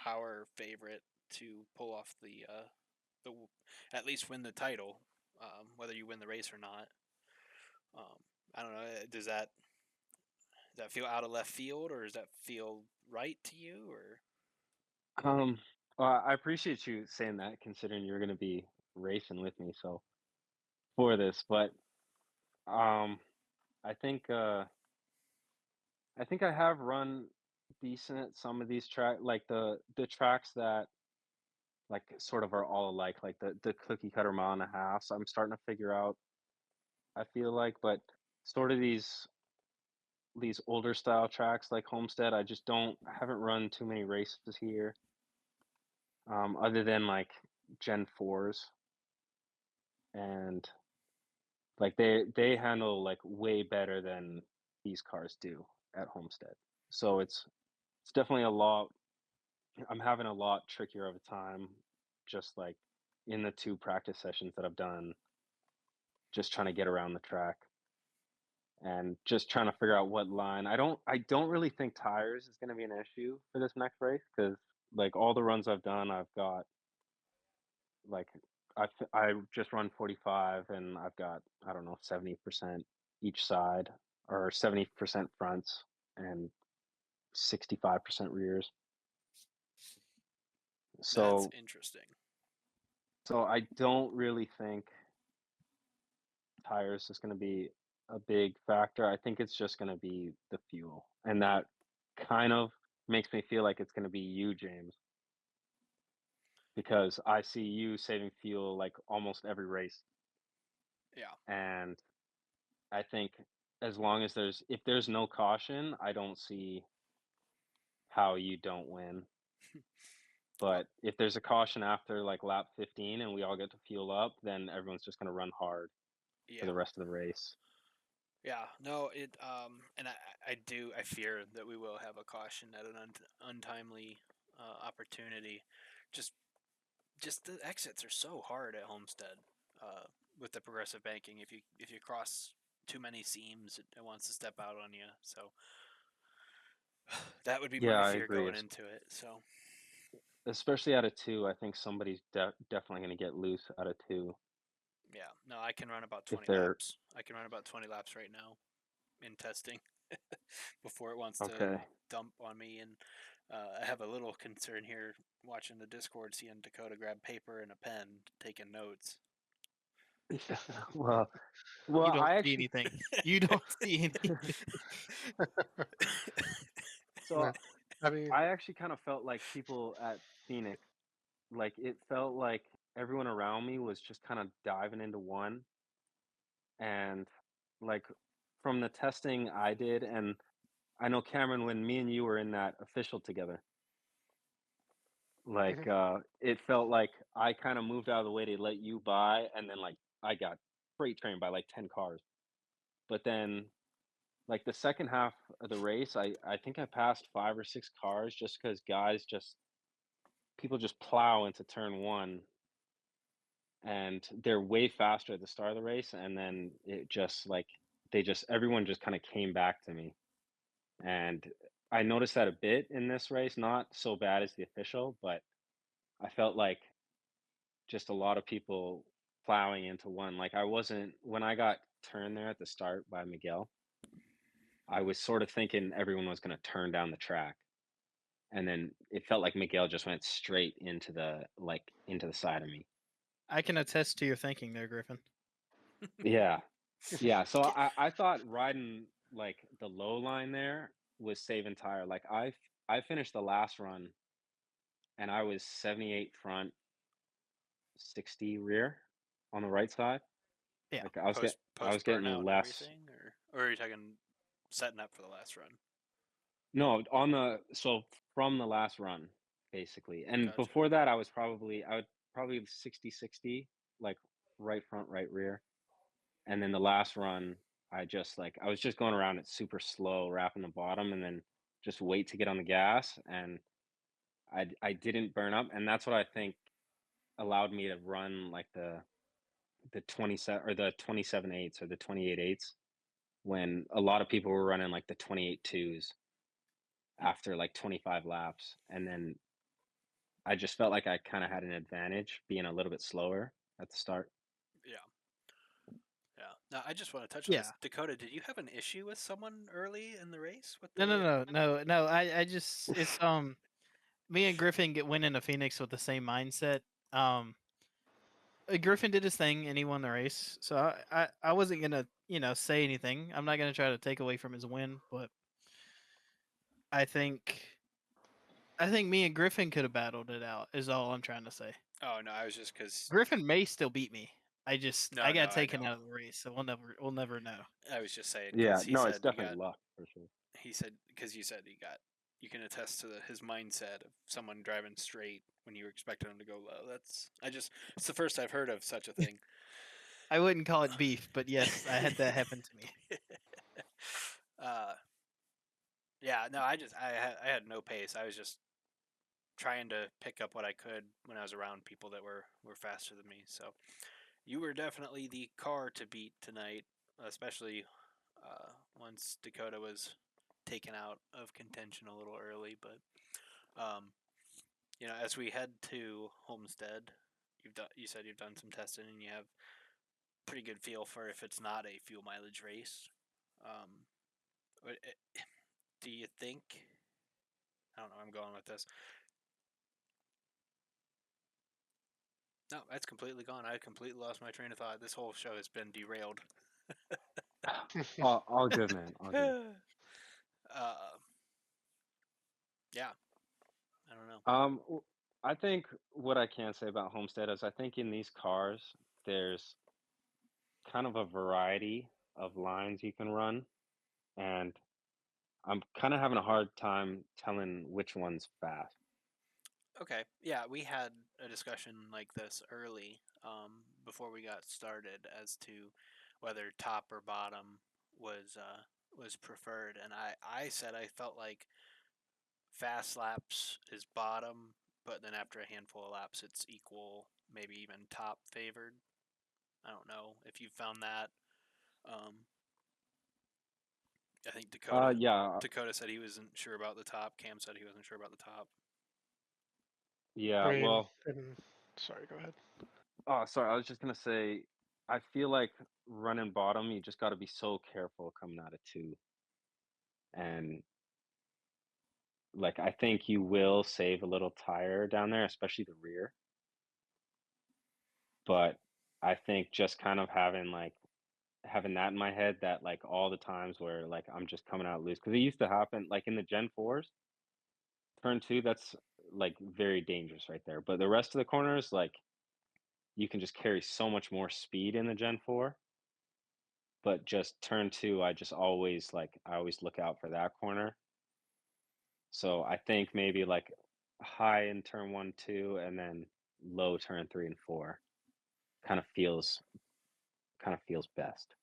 our favorite to pull off the at least win the title, whether you win the race or not. Um, I don't know. Does that feel out of left field, or does that feel right to you? Or Um, I appreciate you saying that, considering you're gonna be racing with me. So for this, but um, I think I think I have run decent at some of these like the tracks that like sort of are all alike, like the cookie cutter mile and a half. So I'm starting to figure out. I feel like, but sort of these older style tracks like Homestead, I haven't run too many races here, other than like Gen 4s, and like they handle like way better than these cars do at Homestead. So it's definitely a lot. I'm having a lot trickier of a time, just like in the 2 practice sessions that I've done, just trying to get around the track and just trying to figure out what line. I don't really think tires is going to be an issue for this next race because like all the runs I've done, I've got like I just run 45, and I've got, I don't know, 70% each side, or 70% fronts and 65% rears. That's So interesting. I don't really think tires is going to be a big factor. I think it's just going to be the fuel, and that kind of makes me feel like it's going to be you, James, because I see you saving fuel like almost every race, Yeah. and I think as long as if there's no caution, I don't see how you don't win. But if there's a caution after like lap 15 and we all get to fuel up, then everyone's just going to run hard Yeah. for the rest of the race. Yeah, no, and I fear that we will have a caution at an untimely opportunity. Just the exits are so hard at Homestead with the progressive banking. If you cross too many seams, it wants to step out on you. So that would be Yeah, my I fear agree. going into it. So Especially out of two, I think somebody's definitely going to get loose out of two. yeah, no, I can run about If 20 they're laps. I can run about 20 laps right now in testing before it wants to okay. dump on me. And I have a little concern here watching the Discord, seeing Dakota grab paper and a pen, taking notes. well, You don't I see actually anything. You don't see anything. so I mean, I actually kind of felt like people at Phoenix, like it felt like everyone around me was just kind of diving into one, and like from the testing I did, and I know Cameron, when me and you were in that official together, like mhm. it felt like I kind of moved out of the way to let you by, and then like I got freight trained by like 10 cars. But then like the second half of the race, I think I passed 5 or 6 cars just because people just plow into turn one, and they're way faster at the start of the race, and then it just like everyone just kind of came back to me. And I noticed that a bit in this race, not so bad as the official, but I felt like just a lot of people plowing into one. Like I wasn't when I got turned there at the start by Miguel, I was sort of thinking everyone was going to turn down the track. And then it felt like Miguel just went straight into the side of me. I can attest to your thinking there, Griffin. Yeah. Yeah, so I thought riding like the low line there was saving tire. Like I finished the last run and I was 78 front, 60 rear on the right side. Yeah. Like I Post was getting burnout and less. everything, or are you talking setting up for the last run? No, so from the last run basically. And Gotcha. before that I would probably 60-60, like right front, right rear. And then the last run I was just going around it super slow, wrapping the bottom, and then just wait to get on the gas, and I didn't burn up, and that's what I think allowed me to run like the 27 or the 27 eights or the 28 eights when a lot of people were running like the 28 twos after like 25 laps. And then I just felt like I kind of had an advantage being a little bit slower at the start. Yeah. Yeah. Now I just want to touch on this. Yeah. Dakota, did you have an issue with someone early in the race with No, the? no, no, no, no. I just it's me and Griffin went into Phoenix with the same mindset. Um, Griffin did his thing and he won the race, so I wasn't gonna say anything. I'm not gonna try to take away from his win, but I think me and Griffin could have battled it out. Is all I'm trying to say. Oh no, I was just because. Griffin may still beat me. I No, got I taken know. out of the race, so we'll never know. I was just saying Yeah, because he no, it's said you definitely got. luck for sure. He said because you said he got. You can attest to his mindset of someone driving straight when you were expecting him to go low. It's the first I've heard of such a thing. I wouldn't call it beef, but yes, I had that happen to me. uh, yeah, no, I had no pace. I was just trying to pick up what I could when I was around people that were faster than me. So you were definitely the car to beat tonight, especially once Dakota was taken out of contention a little early. But as we head to Homestead, you said you've done some testing and you have pretty good feel for if it's not a fuel mileage race. Do you think? I don't know. I'm going with this. No, that's completely gone. I completely lost my train of thought. This whole show has been derailed. All good, man. All good. Yeah. I don't know. I think what I can say about Homestead is I think in these cars there's kind of a variety of lines you can run, and I'm kind of having a hard time telling which one's fast. Okay. Yeah, we had a discussion like this early, before we got started, as to whether top or bottom was preferred, and I said I felt like fast laps is bottom, but then after a handful of laps, it's equal, maybe even top favored. I don't know if you found that. I think Yeah, Dakota said he wasn't sure about the top. Cam said he wasn't sure about the top. yeah. I mean, Well, sorry, go ahead. oh, sorry. I was just gonna say, I feel like running bottom, you just got to be so careful coming out of two, and like I think you will save a little tire down there, especially the rear. But I think just kind of having that in my head that like all the times where like I'm just coming out loose because it used to happen like in the Gen 4s, turn two, that's like very dangerous right there. But the rest of the corners, like you can just carry so much more speed in the Gen 4. But just turn two, I always look out for that corner. So I think maybe like high in turn one, two, and then low turn three and four kind of feels best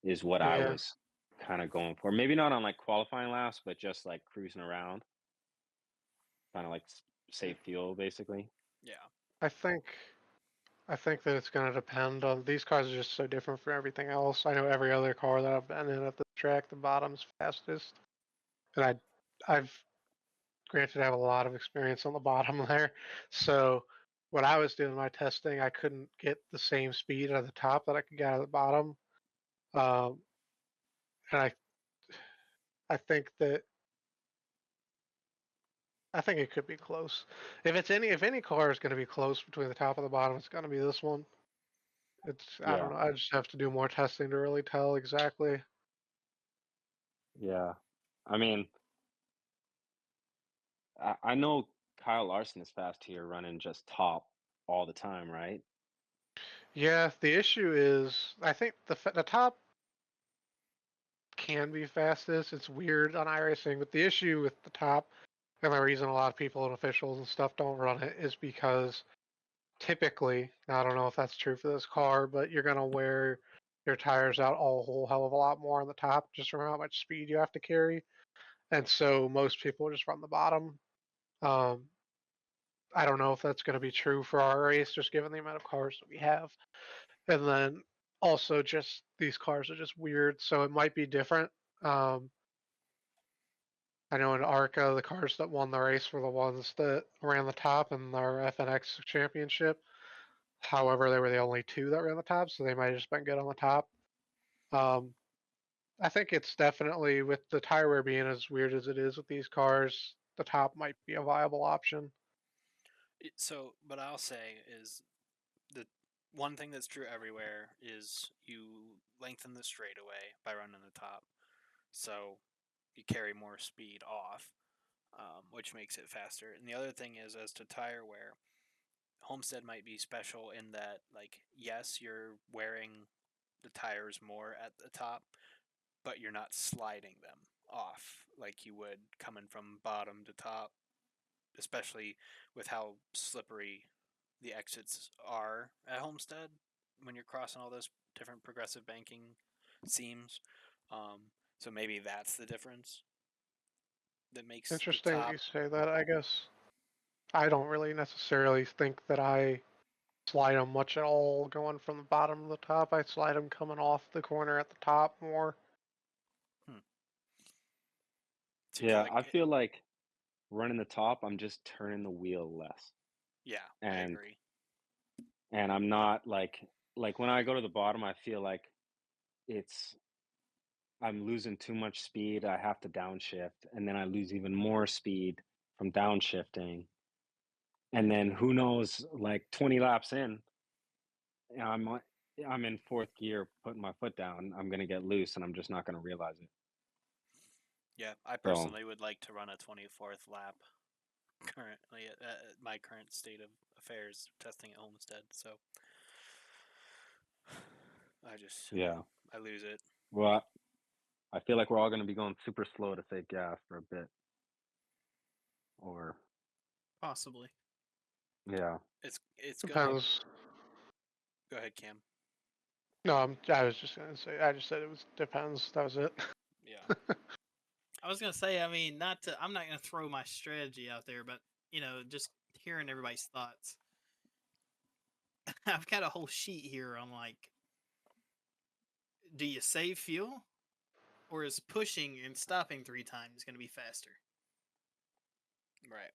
is what I Yeah, was kind of going for. Maybe not on like qualifying laps, but just like cruising around, kind of like save fuel basically. Yeah. I think I think that it's going to depend on these cars are just so different from everything else. I know every other car that I've been in at the track, the bottom's fastest, and I've granted I have a lot of experience on the bottom there. So when I was doing my testing, I couldn't get the same speed at the top that I could get at the bottom. Um, and I think that I think it could be close. If any car is going to be close between the top and the bottom, it's going to be this one. I don't Yeah, know. I just have to do more testing to really tell exactly. yeah. I mean, I know Kyle Larson is fast here running just top all the time, right? Yeah, the issue is I think the top can be fastest. It's weird on iRacing, but the issue with the top and the reason a lot of people and officials and stuff don't run it is because typically, I don't know if that's true for this car, but you're gonna wear your tires out a whole hell of a lot more on the top just from how much speed you have to carry. And so most people just run the bottom. Um, I don't know if that's going to be true for our race, just given the amount of cars that we have. And then also just these cars are just weird, so it might be different. Um, I know in ARCA, the cars that won the race were the ones that ran the top in our FNX championship. However, they were the only two that ran the top, so they might have just been good on the top. Um, I think it's definitely with the tire wear being as weird as it is with these cars, the top might be a viable option. So, what I'll say is the one thing that's true everywhere is you lengthen the straightaway by running the top. So you carry more speed off, which makes it faster. And the other thing is, as to tire wear, Homestead might be special in that, like, yes, you're wearing the tires more at the top, but you're not sliding them off like you would coming from bottom to top, especially with how slippery the exits are at Homestead when you're crossing all those different progressive banking seams. So maybe that's the difference that makes the Interesting that top. you say that, I guess. I don't really necessarily think that I slide them much at all going from the bottom to the top. I slide them coming off the corner at the top more. Hmm. So you feel Yeah, like, I feel like running the top, I'm just turning the wheel less. yeah, I And agree. and I'm not like when I go to the bottom, I feel like it's I'm losing too much speed. I have to downshift, and then I lose even more speed from downshifting. And then who knows, like 20 laps in, I'm I'm in fourth gear, putting my foot down. I'm gonna get loose, and I'm just not gonna realize it. Yeah, I So personally would like to run a 24th lap currently at my current state of affairs testing at Homestead. So yeah. I lose it. Well, I feel like we're all gonna be going super slow to save gas for a bit, or Possibly. yeah. It's gonna. Depends. Go ahead, Cam. No, I was just gonna say. I just said it was depends. That was it. Yeah. I was gonna say, I mean, I'm not gonna throw my strategy out there, but just hearing everybody's thoughts. I've got a whole sheet here on like, do you save fuel, or is pushing and stopping 3 times gonna be faster? Right.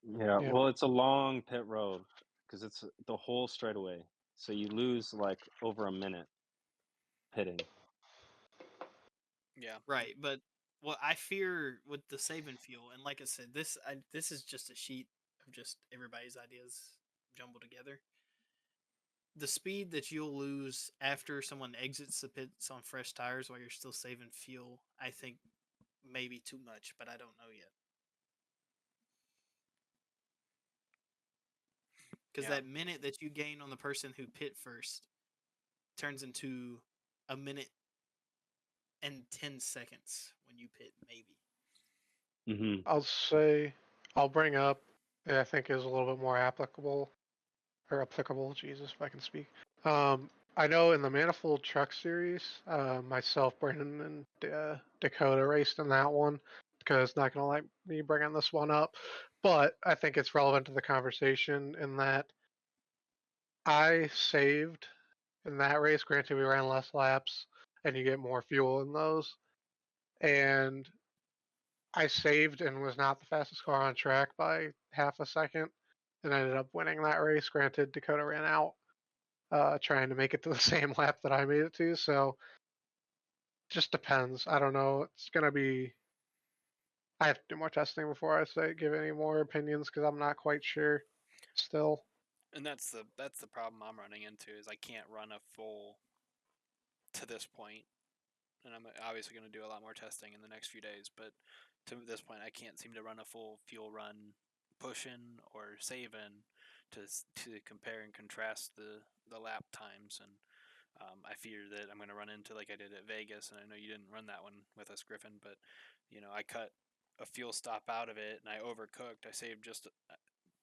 Yeah, Yeah. well, it's a long pit road because it's the whole straightaway. So you lose like over a minute pitting. Yeah. Right, but what I fear with the saving fuel, and like I said, this is just a sheet of just everybody's ideas jumbled together. The speed that you'll lose after someone exits the pits on fresh tires while you're still saving fuel, I think maybe too much, but I don't know yet. Because Yeah. that minute that you gain on the person who pit first turns into a minute and 10 seconds when you pit, maybe. Mm-hmm. I'll bring up, I think is a little bit more applicable. Jesus, if I can speak. I know in the Manifold Truck Series, myself, Brandon, and Dakota raced in that one because not gonna like me bringing this one up, but I think it's relevant to the conversation in that I saved in that race. Granted, we ran less laps, and you get more fuel in those, and I saved and was not the fastest car on track by half a second, and ended up winning that race. Granted, Dakota ran out trying to make it to the same lap that I made it to. So just depends. I don't know. It's gonna be. I have to do more testing before I say give any more opinions because I'm not quite sure still. And that's the problem I'm running into is I can't run a full to this point, and I'm obviously going to do a lot more testing in the next few days. But to this point, I can't seem to run a full fuel run, pushing or saving to compare and contrast the lap times. And I fear that I'm going to run into like I did at Vegas, and I know you didn't run that one with us, Griffin, but I cut a fuel stop out of it and I overcooked. I saved just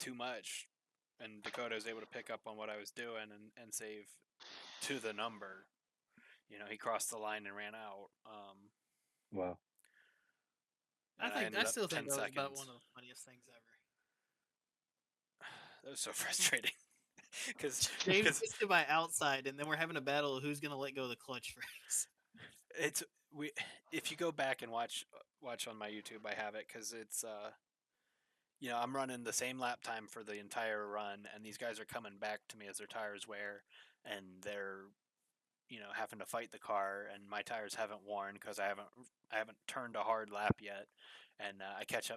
too much, and Dakota was able to pick up on what I was doing and save to the number. He crossed the line and ran out. Wow. And I ended up Still 10 think that was about seconds. one of the funniest things ever. That was so frustrating because James gets to my outside, and then we're having a battle of who's gonna let go of the clutch first. it's we. If you go back and watch on my YouTube, I have it because it's I'm running the same lap time for the entire run, and these guys are coming back to me as their tires wear, and they're having to fight the car, and my tires haven't worn because I haven't turned a hard lap yet, and I catch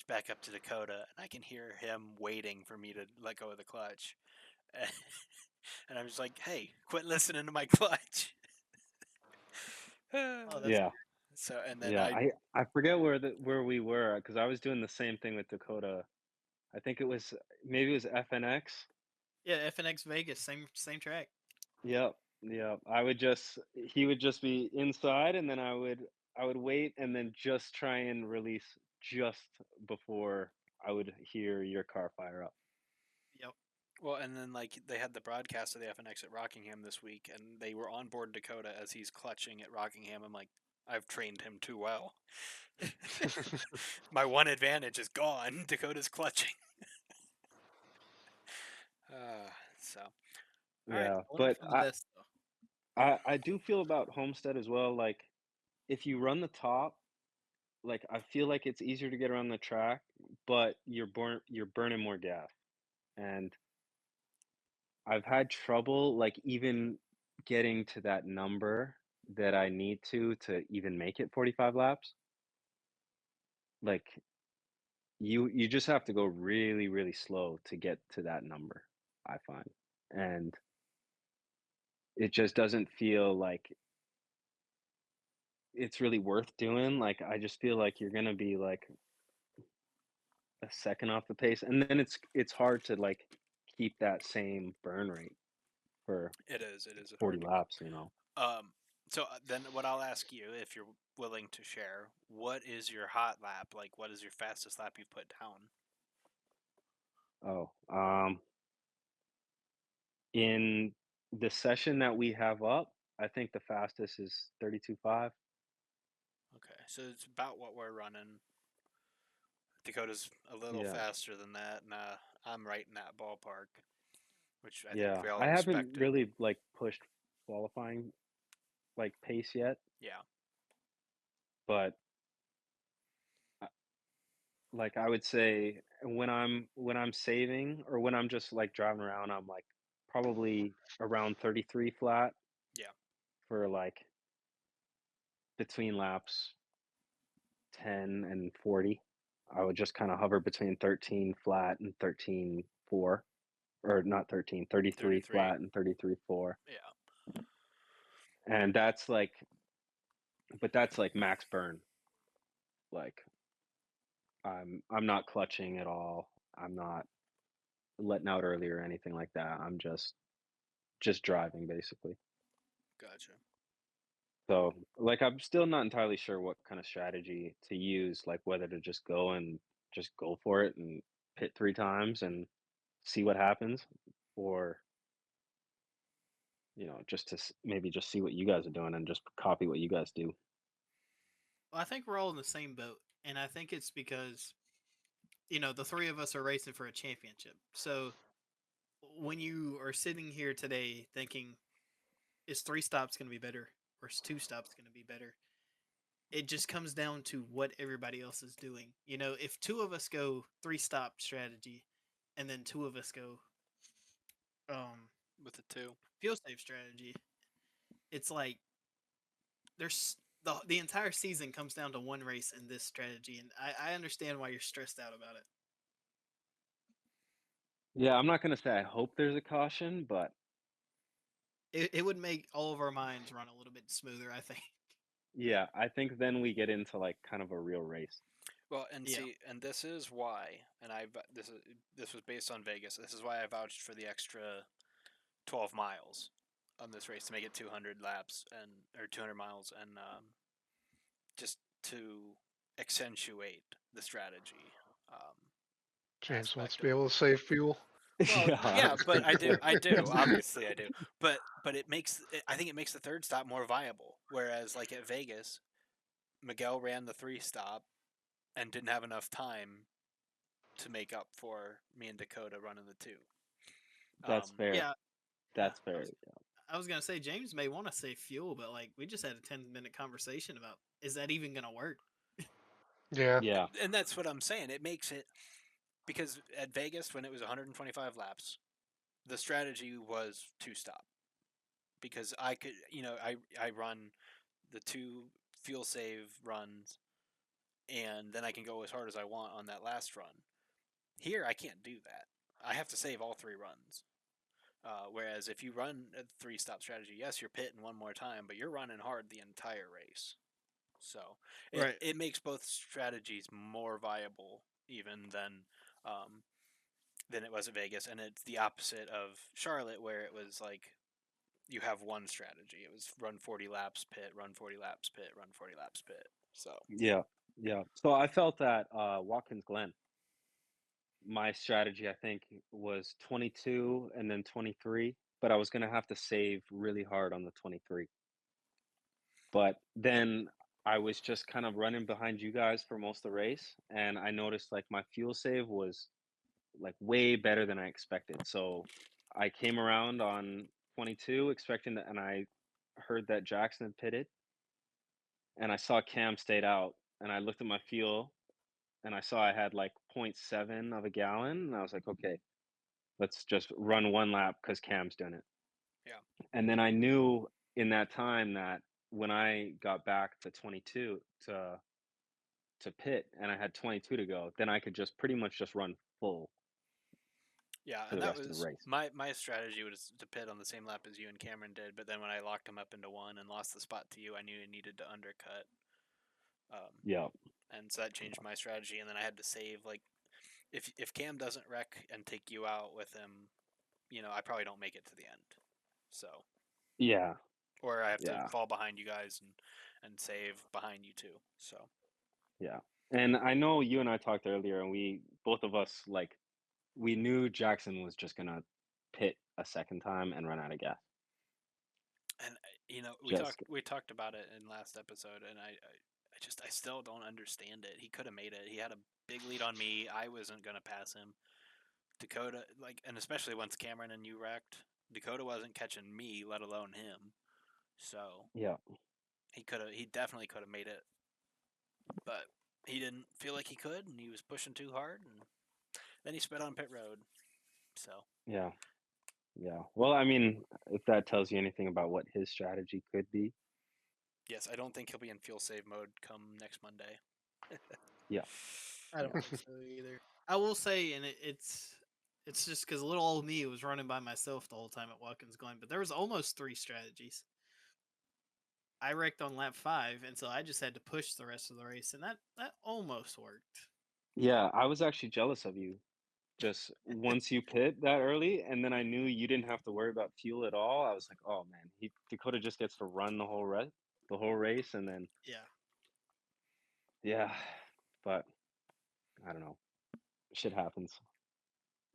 back up to Dakota, and I can hear him waiting for me to let go of the clutch, and I'm just like, hey, quit listening to my clutch. Oh, that's Yeah. So and then Yeah. I forget where we were because I was doing the same thing with Dakota. I think it was maybe it was FNX. yeah, FNX Vegas, same track. Yep. Yep. He would just be inside, and then I would wait and then just try and release just before I would hear your car fire up. Yep. well, and then like they had the broadcast of the FNX at Rockingham this week, and they were on board Dakota as he's clutching at Rockingham. I'm like, I've trained him too well. My one advantage is gone. Dakota's clutching. So, all right. Yeah, I learned but from the best though. I do feel about Homestead as well. Like if you run the top, like I feel like it's easier to get around the track, but you're burning more gas. And I've had trouble like even getting to that number that I need to even make it 45 laps. Like you just have to go really, really slow to get to that number, I find. And it just doesn't feel like it's really worth doing. Like I just feel like you're gonna be like a second off the pace, and then it's hard to like keep that same burn rate for It is. It is 40 hard. laps, you know. So then, what I'll ask you, if you're willing to share, what is your hot lap? Like, what is your fastest lap you've put down? Oh, in the session that we have up, I think the fastest is 32.5. Okay, so it's about what we're running. Dakota's a little Yeah. faster than that, and I'm right in that ballpark, which I think Yeah. we all I haven't expected. really like pushed qualifying like pace yet, Yeah. but like I would say when I'm saving or when I'm just like driving around, I'm like probably around 33 flat Yeah. for like between laps 10 and 40. I would just kind of hover between 13 flat and 13.4, or not 13, 33 33. flat and 33.4. Yeah. And that's like max burn. Like I'm not clutching at all. I'm not letting out early or anything like that. I'm just driving basically. Gotcha. So, like, I'm still not entirely sure what kind of strategy to use, like whether to just go for it and hit 3 times and see what happens, or just to maybe just see what you guys are doing and just copy what you guys do. Well, I think we're all in the same boat, and I think it's because the three of us are racing for a championship. So when you are sitting here today thinking, is 3 stops going to be better or is 2 stops going to be better? It just comes down to what everybody else is doing. If two of us go 3-stop strategy, and then two of us go With the 2. fuel safe strategy, it's like there's the entire season comes down to one race in this strategy, and I understand why you're stressed out about it. Yeah, I'm not gonna say I hope there's a caution, but It would make all of our minds run a little bit smoother, I think. yeah, I think then we get into like kind of a real race. Well, and Yeah. see, and this is why, and this was based on Vegas. This is why I vouched for the extra 12 miles on this race to make it 200 laps or 200 miles, and just to accentuate the strategy. James wants Aspect to be of able to save fuel. Well, Yeah, yeah, but I do, absolutely. obviously I do. But I think it makes the 3rd stop more viable. Whereas like at Vegas, Miguel ran the 3 stop and didn't have enough time to make up for me and Dakota running the 2. That's fair. Yeah. That's I fair. was, I was gonna say James may want to save fuel, but like we just had a 10-minute conversation about, is that even gonna work? Yeah. Yeah. And that's what I'm saying. It makes it because at Vegas when it was 125 laps, the strategy was 2-stop because I could, I run the 2 fuel save runs and then I can go as hard as I want on that last run. Here, I can't do that. I have to save all 3 runs. Whereas if you run a 3-stop strategy, yes, you're pitting one more time, but you're running hard the entire race. So Right. it makes both strategies more viable even than it was at Vegas, and it's the opposite of Charlotte, where it was like you have one strategy. It was run 40 laps, pit, run 40 laps, pit, run 40 laps, pit. So Yeah. Yeah. So I felt that Watkins Glen, my strategy I think was 22 and then 23, but I was gonna have to save really hard on the 23. But then I was just kind of running behind you guys for most of the race, and I noticed like my fuel save was like way better than I expected. So I came around on 22 expecting that, and I heard that Jackson had pitted, and I saw Cam stayed out, and I looked at my fuel, and I saw I had like 0.7 of a gallon, and I was like, okay, let's just run one lap because Cam's done it. Yeah. And then I knew in that time that when I got back to 22 to pit and I had 22 to go, then I could just pretty much just run full Yeah, for and the that rest of the was race. my strategy was to pit on the same lap as you and Cameron did, but then when I locked him up into one and lost the spot to you, I knew I needed to undercut. Yeah. And so that changed my strategy, and then I had to save, like, if Cam doesn't wreck and take you out with him, you know, I probably don't make it to the end. So, Yeah. or I have to Yeah. fall behind you guys and save behind you too. So, Yeah. And I know you and I talked earlier, and we both of us like we knew Jackson was just gonna pit a second time and run out of gas. and you know, Just we talked about it in last episode, and I still don't understand it. He could have made it. He had a big lead on me. I wasn't gonna pass him. Dakota, like, and especially once Cameron and you wrecked, Dakota wasn't catching me, let alone him. So yeah. he definitely could have made it, but he didn't feel like he could, and he was pushing too hard, and then he spit on pit road. So Yeah. Yeah. Well, I mean, if that tells you anything about what his strategy could be. yes, I don't think he'll be in fuel save mode come next Monday. Yeah. I don't think so either. I will say, and it's just because little old me was running by myself the whole time at Watkins Glen, but there was almost 3 strategies. I wrecked on lap 5, and so I just had to push the rest of the race, and that almost worked. Yeah, I was actually jealous of you. Just once you pit that early, and then I knew you didn't have to worry about fuel at all. I was like, oh man, Dakota just gets to run the whole race, and then Yeah, yeah, but I don't know, shit happens.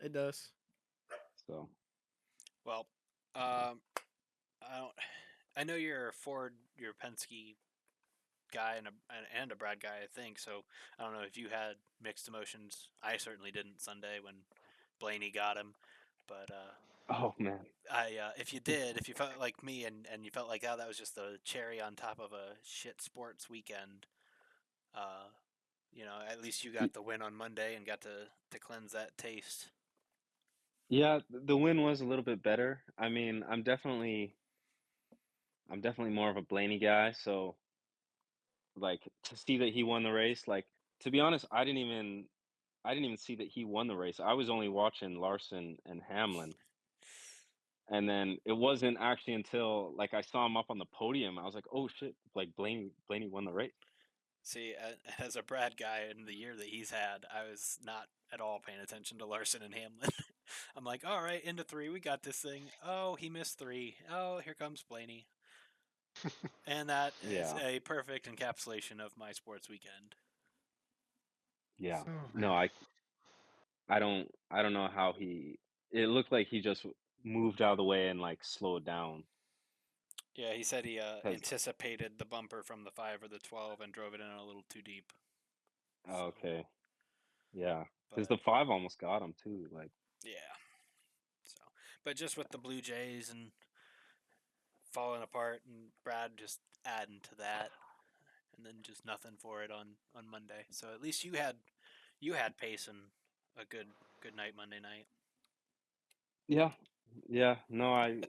it does. So Well, I don't. I know you're a Ford, you're a Penske guy and a Brad guy, I think. So I don't know if you had mixed emotions. I certainly didn't Sunday when Blaney got him, but oh man, if you did, if you felt like me and you felt like, oh, that was just the cherry on top of a shit sports weekend, uh, you know, at least you Y- got the win on Monday and got to cleanse that taste. yeah, the win was a little bit better. I mean, I'm definitely more of a Blaney guy, so like to see that he won the race, like to be honest, I didn't even see that he won the race. I was only watching Larson and Hamlin. And then it wasn't actually until like I saw him up on the podium, I was like, "Oh shit! Like Blaney won the race." See, as a Brad guy in the year that he's had, I was not at all paying attention to Larson and Hamlin. I'm like, all right, into 3, we got this thing. Oh, he missed 3. Oh, here comes Blaney. And that is Yeah, a perfect encapsulation of my sports weekend. yeah. Oh, No, I don't know how he. It looked like he just moved out of the way and like slowed down. Yeah, he said he Cause anticipated the bumper from the 5 or the 12 and drove it in a little too deep. So, okay, yeah, because but the 5 almost got him too. Like yeah. So, but just with the Blue Jays and falling apart, and Brad just adding to that, and then just nothing for it on Monday. So at least you had pace and a good night Monday night. yeah, yeah. No,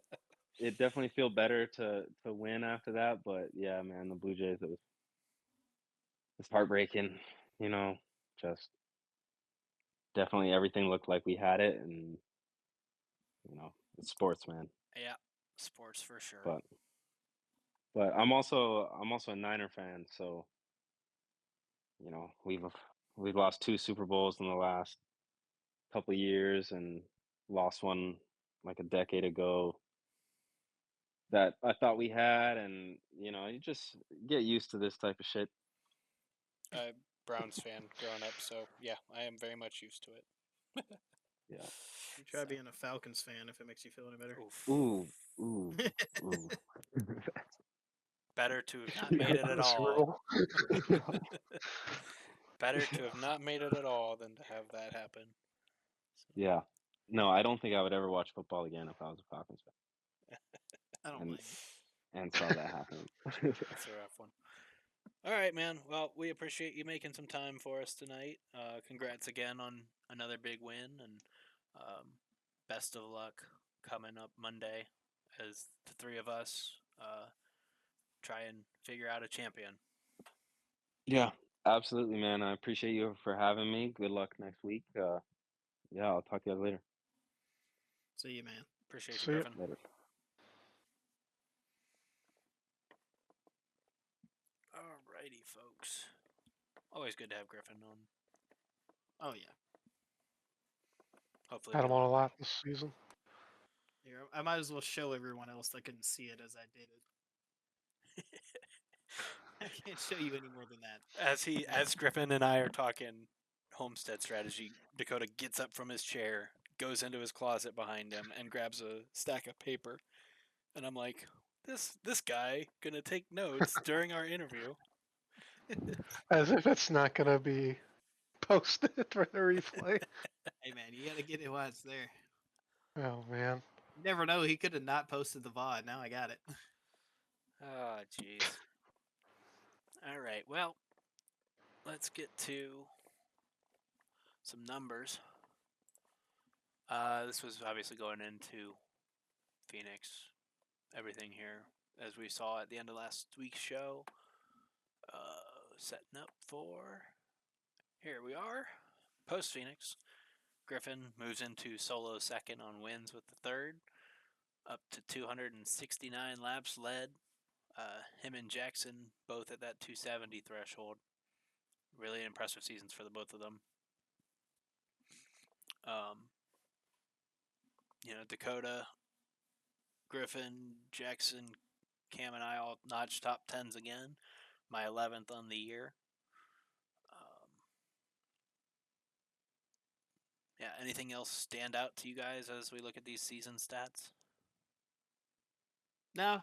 it definitely feel better to win after that, but yeah, man, the Blue Jays it's heartbreaking. You know, just definitely everything looked like we had it, and it's sports, man. Yeah, sports for sure. But I'm also a Niner fan, so we've lost 2 Super Bowls in the last couple of years, and lost one like a decade ago that I thought we had, and you just get used to this type of shit. Browns fan growing up, so yeah, I am very much used to it. Yeah. You try So, being a Falcons fan if it makes you feel any better. oof. Ooh, ooh, ooh. Better to have not you made hype it on at the Super all. Bowl? Better to have not made it at all than to have that happen. So, Yeah. No, I don't think I would ever watch football again if I was a Falcons I don't fan blame you. and saw that happen. that's a rough one. All right, man. Well, we appreciate you making some time for us tonight. Congrats again on another big win, and um, best of luck coming up Monday as the three of us try and figure out a champion. Yeah, absolutely, man. I appreciate you for having me. Good luck next week. Yeah, I'll talk to you guys later. See you, man. Appreciate you, See ya. Griffin. Later. Alrighty, folks. Always good to have Griffin on. Oh yeah. Hopefully, Had we them on a don't- lot this season. Here, I might as well show everyone else that couldn't see it as I did it. I can't show you any more than that. as Griffin and I are talking homestead strategy, Dakota gets up from his chair, goes into his closet behind him, and grabs a stack of paper. And I'm like, this guy gonna take notes during our interview. As if it's not going to be posted for the replay. Hey man, you gotta get it while it's there. Oh, man. You never know. He could have not posted the VOD. Now I got it. Oh, jeez. All right, well, let's get to some numbers. This was obviously going into Phoenix. Everything here, as we saw at the end of last week's show. Setting up for... Here we are. Post-Phoenix. Griffin moves into solo second on wins with the third. Up to 269 laps led. Him and Jackson both at that 270 threshold. Really impressive seasons for the both of them. Dakota, Griffin, Jackson, Cam, and I all notched top 10s again. My 11th on the year. Yeah, anything else stand out to you guys as we look at these season stats? No,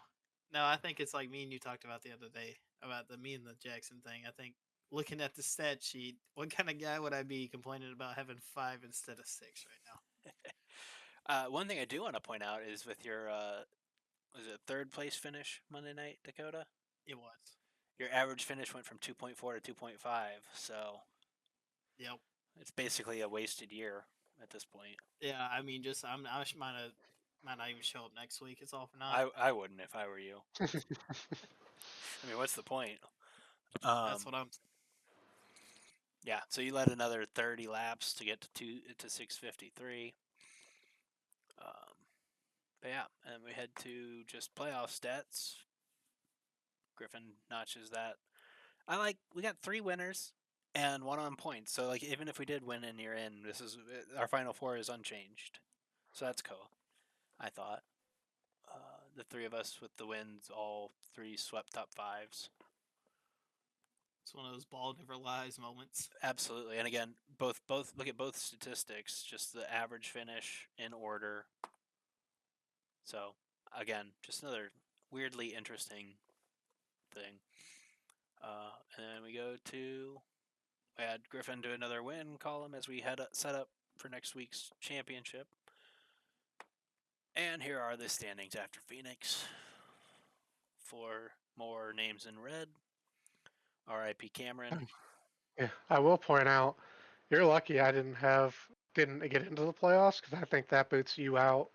I think it's like me and you talked about the other day about me and the Jackson thing. I think looking at the stat sheet, what kind of guy would I be complaining about having 5 instead of 6 right now? One thing I do want to point out is with your was it third place finish Monday night, Dakota? It was. Your average finish went from 2.4 to 2.5, so Yep. it's basically a wasted year at this point. Yeah, I mean, I might not even show up next week. It's all for naught. I wouldn't if I were you. I mean, what's the point? That's what I'm. Yeah, so you led another 30 laps to get to 653. But yeah, and we head to just playoff stats. Griffin notches that. We got 3 winners and 1 on points. So like even if we did win and you're in, our final 4 is unchanged. So that's cool. I thought. The 3 of us with the wins, all 3 swept top 5s. It's one of those ball never lies moments. Absolutely. And again, both look at both statistics, just the average finish in order. So again, just another weirdly interesting thing. And then we had Griffin do another win column as we set up for next week's championship. And here are the standings after Phoenix. 4 more names in red. R.I.P. Camron. Yeah, I will point out, you're lucky I didn't get into the playoffs because I think that boots you out.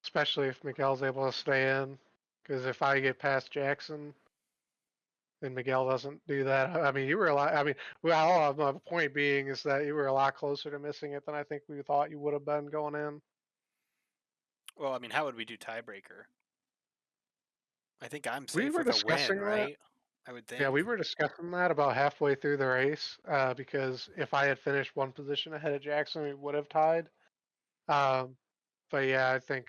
Especially if Miguel's able to stay in. Because if I get past Jackson, then Miguel doesn't do that. I mean, you were a lot. I mean, well, my point being is that you were a lot closer to missing it than I think we thought you would have been going in. Well, I mean, how would we do tiebreaker? I think I'm We safe were with a discussing win, that. right? I would think. Yeah, we were discussing that about halfway through the race because if I had finished 1 position ahead of Jackson, we would have tied. But yeah, I think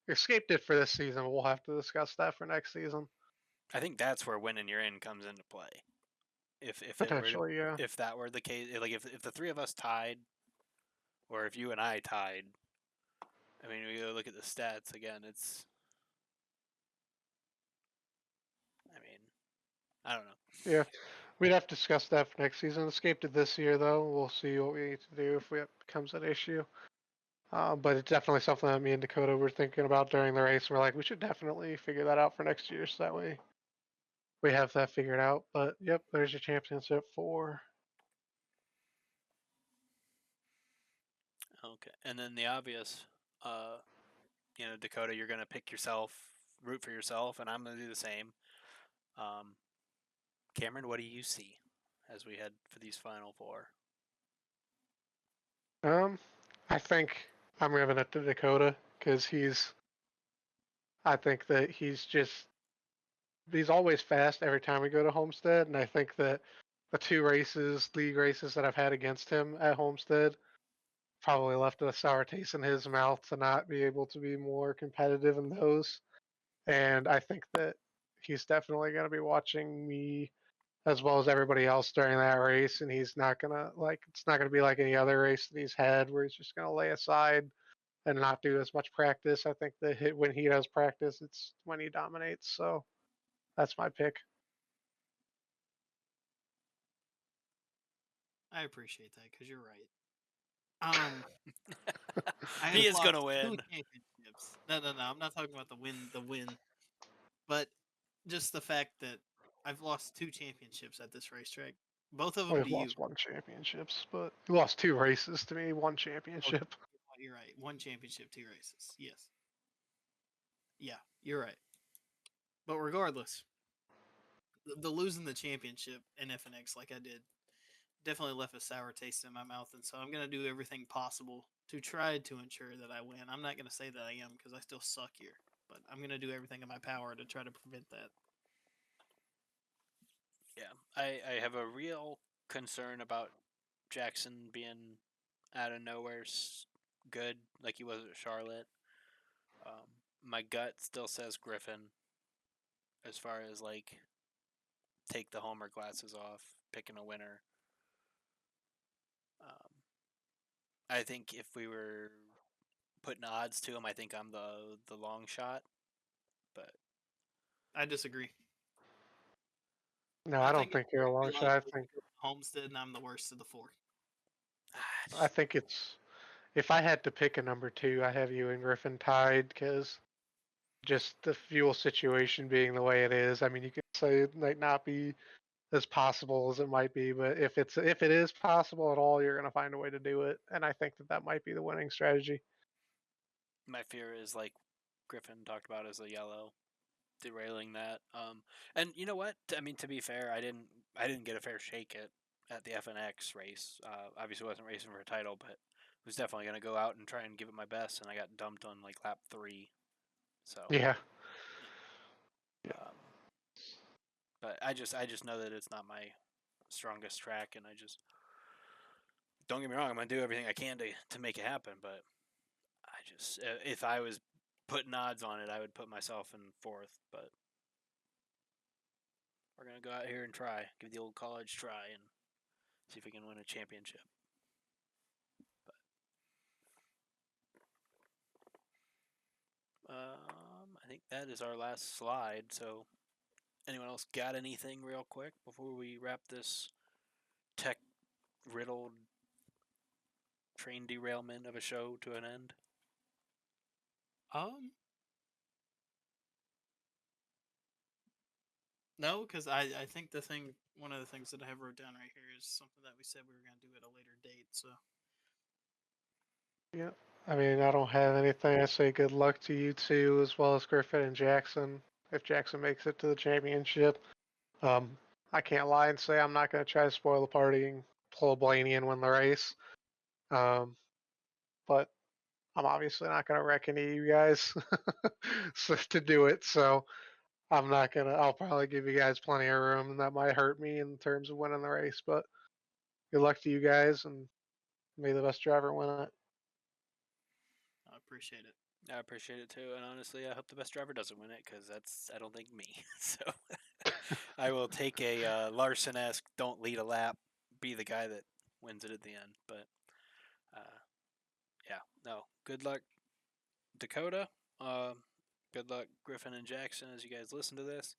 escaped it for this season. We'll have to discuss that for next season. I think that's where winning your in comes into play. If Potentially, yeah. if that were the case, like if the 3 of us tied, or if you and I tied, I mean, we go look at the stats again. I don't know. Yeah, we'd have to discuss that for next season. Escaped it this year, though. We'll see what we need to do if it becomes an issue. But it's definitely something that me and Dakota were thinking about during the race. We're like, we should definitely figure that out for next year, so that way we have that figured out. But yep, there's your championship 4. Okay, and then the obvious, Dakota, you're gonna pick yourself, root for yourself, and I'm gonna do the same. Cameron, what do you see as we head for these final four? I think I'm giving it to Dakota because I think that he's always fast every time we go to Homestead, and I think that the two league races that I've had against him at Homestead, probably left a sour taste in his mouth to not be able to be more competitive in those. And I think that he's definitely going to be watching me as well as everybody else during that race, and he's not gonna it's not gonna be like any other race that he's had where he's just gonna lay aside and not do as much practice. I think that when he does practice, it's when he dominates. So that's my pick. I appreciate that because you're right. I He have is lost gonna 2 win. championships. No. I'm not talking about the win. But just the fact that I've lost 2 championships at this racetrack. Both of them We've to you. lost one championships, but we lost 2 races to me, 1 championship. You're right. 1 championship, 2 races. Yes. Yeah, you're right. But regardless, the losing the championship in FNX like I did definitely left a sour taste in my mouth, and so I'm gonna do everything possible to try to ensure that I win. I'm not gonna say that I am because I still suck here, but I'm gonna do everything in my power to try to prevent that. Yeah, I have a real concern about Jackson being out of nowhere good like he was at Charlotte. My gut still says Griffin as far as like take the homer glasses off, picking a winner. I think if we were putting odds to him, I think I'm the long shot. But I disagree. No, I don't think you're a long shot. I think Homestead, and I'm the worst of the 4. I think it's if I had to pick a number 2, I have you and Griffin tied because just the fuel situation being the way it is. I mean, you could say it might not be as possible as it might be, but if it is possible at all, you're going to find a way to do it, and I think that might be the winning strategy. my fear is like Griffin talked about as a yellow, derailing that. And you know what? I mean, to be fair, I didn't get a fair shake at the FNX race. Obviously, wasn't racing for a title, but was definitely going to go out and try and give it my best, and I got dumped on like lap 3. So Yeah. But I just know that it's not my strongest track, and I just don't get me wrong. I'm gonna do everything I can to make it happen. But I just if I was putting odds on it, I would put myself in 4th. But we're gonna go out here and try, give the old college try, and see if we can win a championship. But I think that is our last slide. So, anyone else got anything real quick before we wrap this tech riddled train derailment of a show to an end? No, because I think one of the things that I have wrote down right here is something that we said we were going to do at a later date. So Yeah. I mean, I don't have anything. I say good luck to you two, as well as Griffin and Jackson, if Jackson makes it to the championship. I can't lie and say I'm not going to try to spoil the party and pull a Blaney and win the race. But I'm obviously not going to wreck any of you guys to do it. So I'm not going to, I'll probably give you guys plenty of room, and that might hurt me in terms of winning the race. But good luck to you guys, and may the best driver win it. I appreciate it. I appreciate it too, and honestly, I hope the best driver doesn't win it because that's I don't think me. So I will take a Larson-esque don't lead a lap, be the guy that wins it at the end. But yeah, no, good luck, Dakota. Good luck, Griffin and Jackson, as you guys listen to this.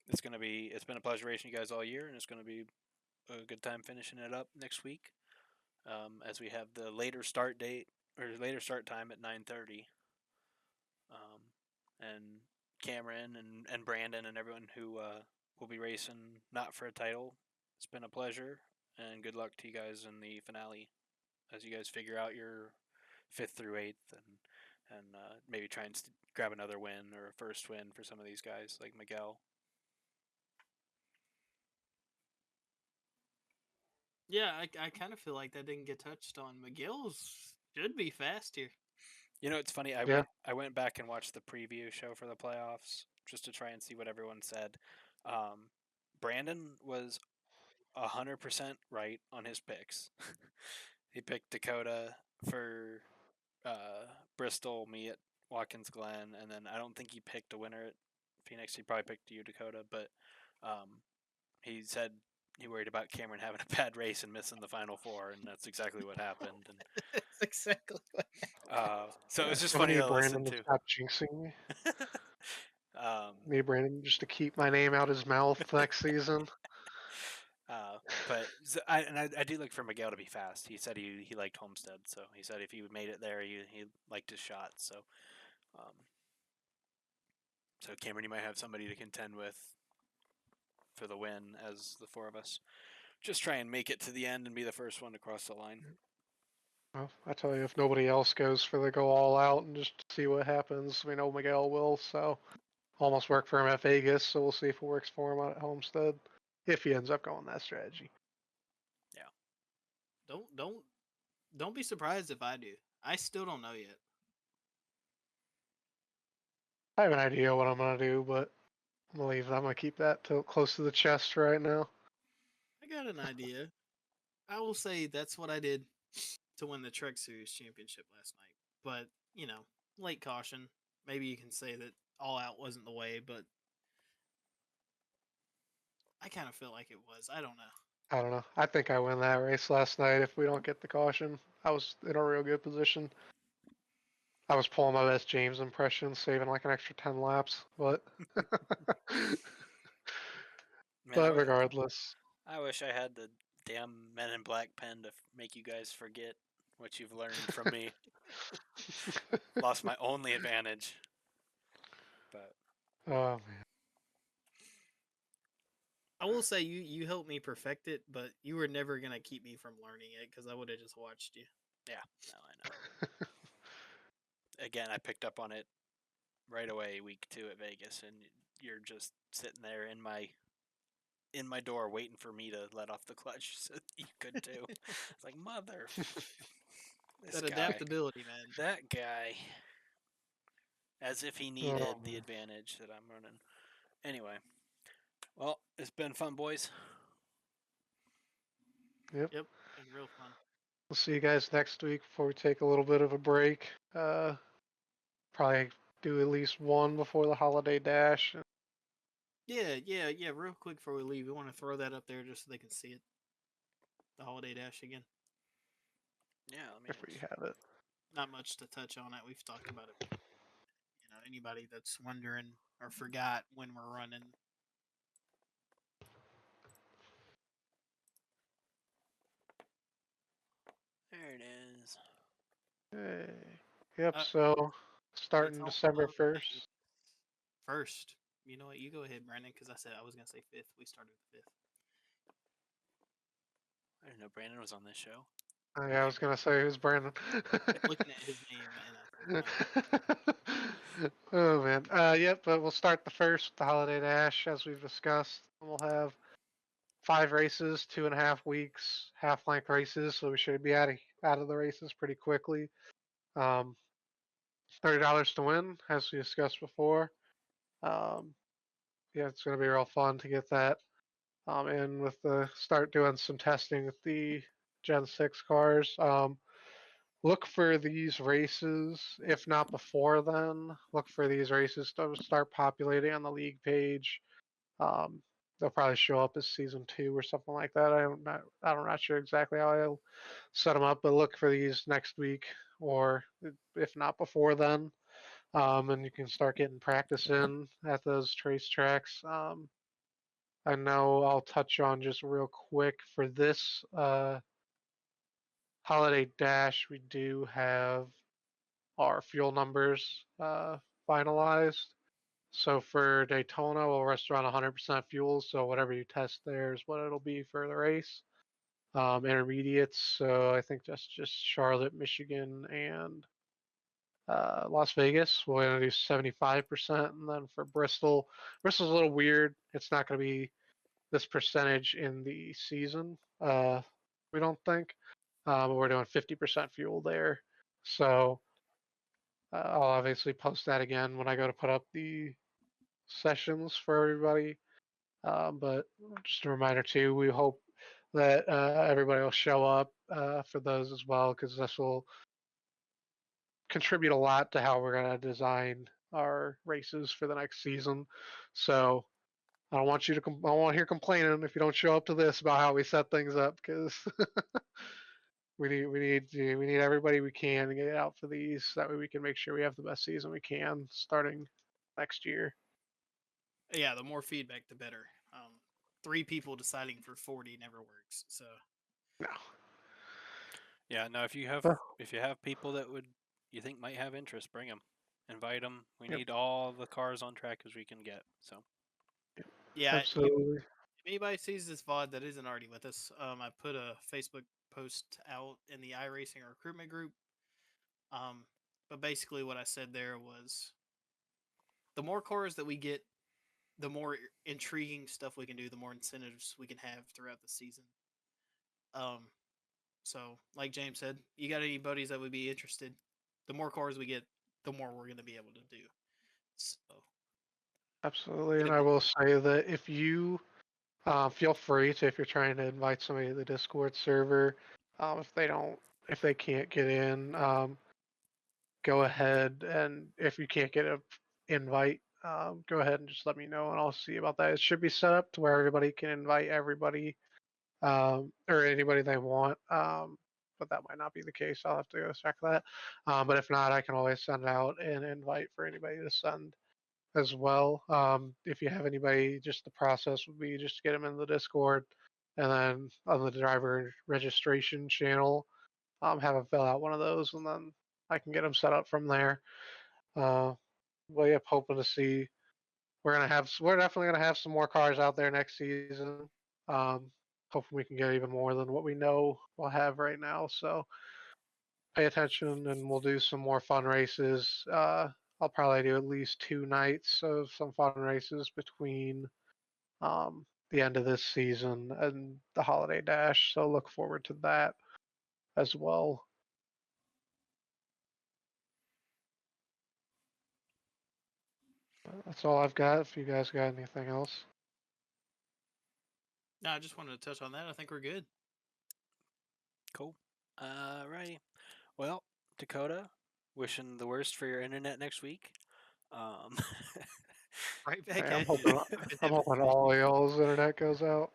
It's been a pleasure racing you guys all year, and it's gonna be a good time finishing it up next week, as we have the later start time at 9:30. And Cameron and Brandon and everyone who will be racing not for a title. It's been a pleasure, and good luck to you guys in the finale. as you guys figure out your 5th through 8th, and maybe try and grab another win or a first win for some of these guys like Miguel. Yeah, I kind of feel like that didn't get touched on. Miguel's should be fast here. You know, it's funny. I went back and watched the preview show for the playoffs just to try and see what everyone said. Brandon was 100% right on his picks. He picked Dakota for Bristol, me at Watkins Glen, and then I don't think he picked a winner at Phoenix. He probably picked you, Dakota, but he said he worried about Camron having a bad race and missing the final 4, and that's exactly what happened. And That's exactly what so it was just I funny need to listen Brandon to to. stop jinxing me. um, Need Brandon just to keep my name out his mouth next season. but I do look for Miguel to be fast. He said he liked Homestead, so he said if he made it there, he liked his shot. So, so Cameron, you might have somebody to contend with for the win, as the 4 of us just try and make it to the end and be the first one to cross the line. Well, I tell you, if nobody else goes for the go all out and just see what happens, we know Miguel will. So almost worked for him at Vegas, so we'll see if it works for him at Homestead if he ends up going that strategy. Don't be surprised if I do. I still don't know yet. I have an idea what I'm gonna do, but I'm gonna keep that close to the chest right now. I got an idea. I will say that's what I did to win the Trek Series championship last night. But, you know, late caution. Maybe you can say that all out wasn't the way, but I kind of feel like it was. I don't know. I don't know. I think I win that race last night if we don't get the caution. I was in a real good position. I was pulling my best James impression, saving like an extra 10 laps, but Man, regardless. I wish I had the damn Men in Black pen to make you guys forget what you've learned from me. Lost my only advantage. But Oh man. I will say you helped me perfect it, but you were never gonna keep me from learning it because I would have just watched you. yeah, no, I know. Again, I picked up on it right away, week 2 at Vegas, and you're just sitting there in my door waiting for me to let off the clutch so that you could too. It's like, mother. That adaptability, man. That guy. As if he needed the advantage that I'm running. Anyway. Well, it's been fun, boys. Yep. Yep, been real fun. We'll see you guys next week before we take a little bit of a break. Probably do at least one before the holiday dash. Yeah. Real quick before we leave, we want to throw that up there just so they can see it. The holiday dash again. Yeah, If we have it. Not much to touch on it. We've talked about it. You know, anybody that's wondering or forgot when we're running. There it is. Hey. Yep, so starting December 1st. First. You know what? You go ahead, Brandon, because I was going to say 5th. We started the 5th. I didn't know Brandon was on this show. Yeah, I was going to say, who's Brandon? Looking at his name, and I said, Oh, man. Yep, but we'll start the 1st, the holiday dash, as we've discussed. We'll have 5 races, 2.5 weeks, half-length races, so we should be out of the races pretty quickly. $30 to win, as we discussed before. Yeah, it's going to be real fun to get that. And with start doing some testing with the Gen 6 cars. Look for these races, if not before then, look for these races to start populating on the league page. They'll probably show up as season 2 or something like that. I'm not sure exactly how I'll set them up, but look for these next week, or if not before then. And you can start getting practice in at those trace tracks. I know I'll touch on just real quick for this holiday dash. We do have our fuel numbers finalized. So for Daytona, we'll rest around 100% fuel. So whatever you test there is what it'll be for the race. intermediates. So I think that's just Charlotte, Michigan, and Las Vegas. We're going to do 75%. And then for Bristol's a little weird. It's not going to be this percentage in the season, we don't think. But we're doing 50% fuel there. So I'll obviously post that again when I go to put up the sessions for everybody. But just a reminder too, we hope that everybody will show up for those as well, because this will contribute a lot to how we're going to design our races for the next season. So I don't want you to. I don't want to hear complaining if you don't show up to this about how we set things up, because we need everybody we can to get out for these. That way we can make sure we have the best season we can starting next year. Yeah, the more feedback, the better. 3 people deciding for 40 never works. So No. Yeah, no. If you have Well, people that you think might have interest, bring them, invite them. We Yep. need all the cars on track as we can get. So yeah, absolutely. if anybody sees this VOD that isn't already with us, I put a Facebook post out in the iRacing recruitment group. But basically what I said there was, the more cars that we get, the more intriguing stuff we can do, the more incentives we can have throughout the season. So like James said, you got any buddies that would be interested, the more cars we get, the more we're going to be able to do. So Absolutely. And I will say that if you feel free to, if you're trying to invite somebody to the Discord server, if they can't get in, go ahead, and if you can't get an invite, go ahead and just let me know, and I'll see about that. It should be set up to where everybody can invite everybody, or anybody they want. But that might not be the case. I'll have to go check that. But if not, I can always send out an invite for anybody to send as well. If you have anybody, just the process would be just to get them in the Discord, and then on the driver registration channel, have them fill out one of those, and then I can get them set up from there. Well, yep, hoping to see. We're definitely gonna have some more cars out there next season. Hoping we can get even more than what we know we'll have right now. So pay attention, and we'll do some more fun races. I'll probably do at least 2 nights of some fun races between the end of this season and the Holiday Dash. So look forward to that as well. That's all I've got. If you guys got anything else. no, I just wanted to touch on that. I think we're good. cool. Righty. Well, Dakota, wishing the worst for your internet next week. Right back Hey, I'm at hoping, you. I'm hoping all y'all's internet goes out.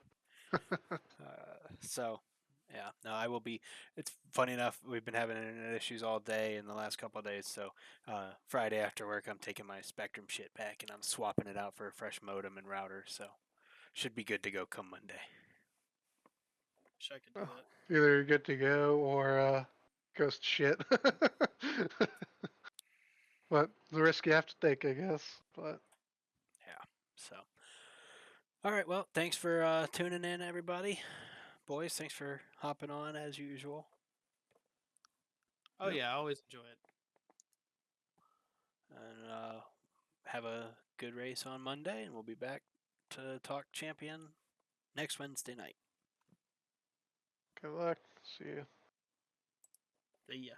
So, yeah, no, I will be. It's funny enough, we've been having internet issues all day in the last couple of days. So, Friday after work, I'm taking my Spectrum shit back and I'm swapping it out for a fresh modem and router. So, should be good to go come Monday. Wish I could do that. Either you're good to go or goes to shit. But the risk you have to take, I guess. But Yeah. So, all right. Well, thanks for tuning in, everybody. Boys, thanks for hopping on as usual. Oh yeah, I always enjoy it. And have a good race on Monday, and we'll be back to talk champion next Wednesday night. good luck. See you. See ya.